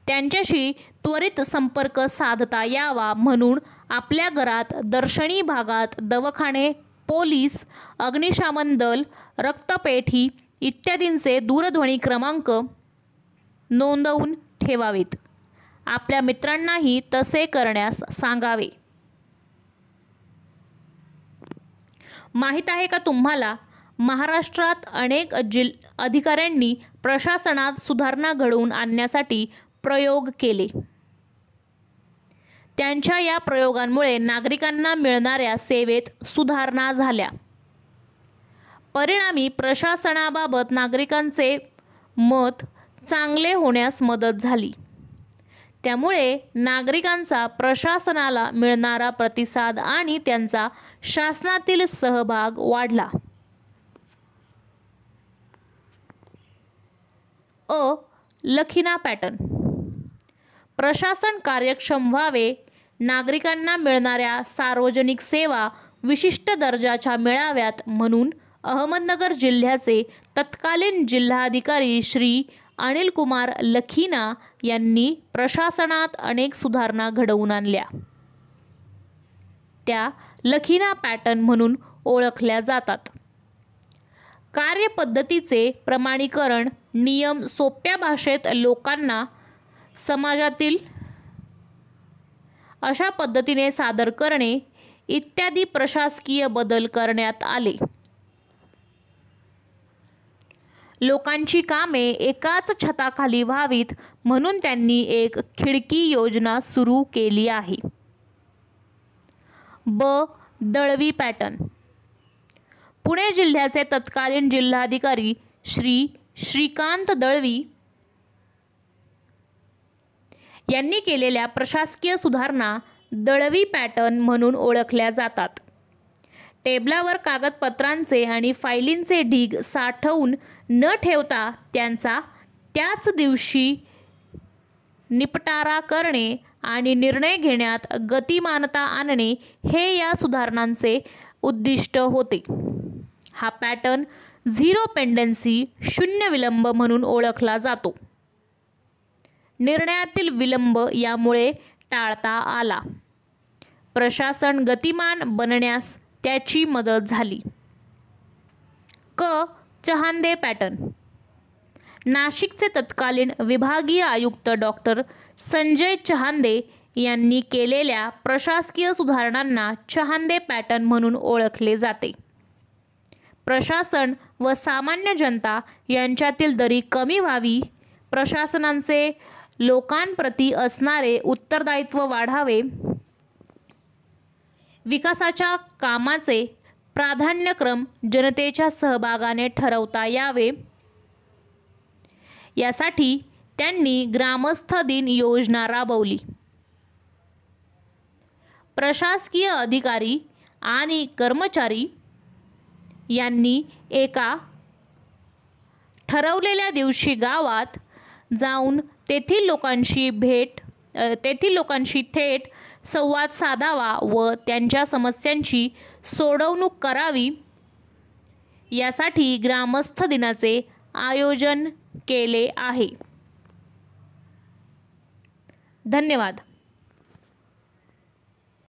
[SPEAKER 1] त्यांच्याशी त्वरित संपर्क साधता यावा म्हणून आपल्या घरात, दर्शनी भागात दवाखाने, पोलीस, अग्निशमन दल, रक्तपेढी इत्यादींचे दूरध्वनी क्रमांक नोंदवून ठेवावेत. आपल्या मित्रांनाही तसे करण्यास सांगावे. माहीत आहे का तुम्हाला, महाराष्ट्रात अनेक अधिकाऱ्यांनी प्रशासनात सुधारणा घडवून आणण्यासाठी प्रयोग केले. त्यांच्या या प्रयोगांमुळे नागरिकांना मिळणाऱ्या सेवेत सुधारणा झाल्या. परिणामी प्रशासनाबाबत नागरिकांचे मत चांगले होण्यास मदत झाली. त्यामुळे नागरिकांचा प्रशासनाला मिळणारा प्रतिसाद आणि त्यांचा शासनातील सहभाग वाढला. लखीना पॅटर्न. प्रशासन कार्यक्षम व्हावे, नागरिकांना मिळणाऱ्या सार्वजनिक सेवा विशिष्ट दर्जाच्या मिळाव्यात म्हणून अहमदनगर जिल्ह्याचे तत्कालीन जिल्हाधिकारी श्री अनिल कुमार लखीना यांनी प्रशासनात अनेक सुधारणा घडवून आणल्या. त्या लखीना पॅटर्न म्हणून ओळखल्या जातात. कार्यपद्धतीचे प्रमाणीकरण, नियम सोप्या भाषेत लोकांना समाजातील अशा पद्धतीने सादर करणे इत्यादी प्रशासकीय बदल करण्यात आले. लोकांची कामे एकाच छताखाली व्हावीत म्हणून त्यांनी एक खिडकी योजना सुरू केली आहे. दळवी पॅटर्न. पुणे जिल्ह्याचे तत्कालीन जिल्हाधिकारी श्री श्रीकांत दळवी यांनी केलेल्या प्रशासकीय सुधारणा दळवी पॅटर्न म्हणून ओळखल्या जातात. टेबलावर कागदपत्रांचे आणि फायलींचे ढीग साठवून न ठेवता त्यांचा त्याच दिवशी निपटारा करणे आणि निर्णय घेण्यात गतिमानता आणणे हे या सुधारणांचे उद्दिष्ट होते. हा पॅटर्न झिरो पेंडन्सी, शून्य विलंब म्हणून ओळखला जातो. निर्णयातील विलंब यामुळे टाळता आला. प्रशासन गतिमान बनण्यास त्याची मदत झाली. चहांदे पॅटर्न. नाशिकचे तत्कालीन विभागीय आयुक्त डॉक्टर संजय चहांदे यांनी केलेल्या प्रशासकीय सुधारणांना चहांदे पॅटर्न म्हणून ओळखले जाते. प्रशासन व सामान्य जनता यांच्यातील दरी कमी व्हावी, प्रशासनाचे लोकांप्रती असणारे उत्तरदायित्व वाढावे, विकासाच्या कामाचे प्राधान्यक्रम जनतेच्या सहभागाने ठरवता यावे, यासाठी त्यांनी ग्रामस्थ दिन योजना राबवली. प्रशासकीय अधिकारी आणि कर्मचारी यांनी एका ठरवलेल्या दिवशी गावात जाऊन तेथील लोकांशी थेट संवाद साधावा व त्यांच्या समस्यांची सोडवणूक करावी, यासाठी ग्रामस्थ दिनाचे आयोजन केले आहे. धन्यवाद.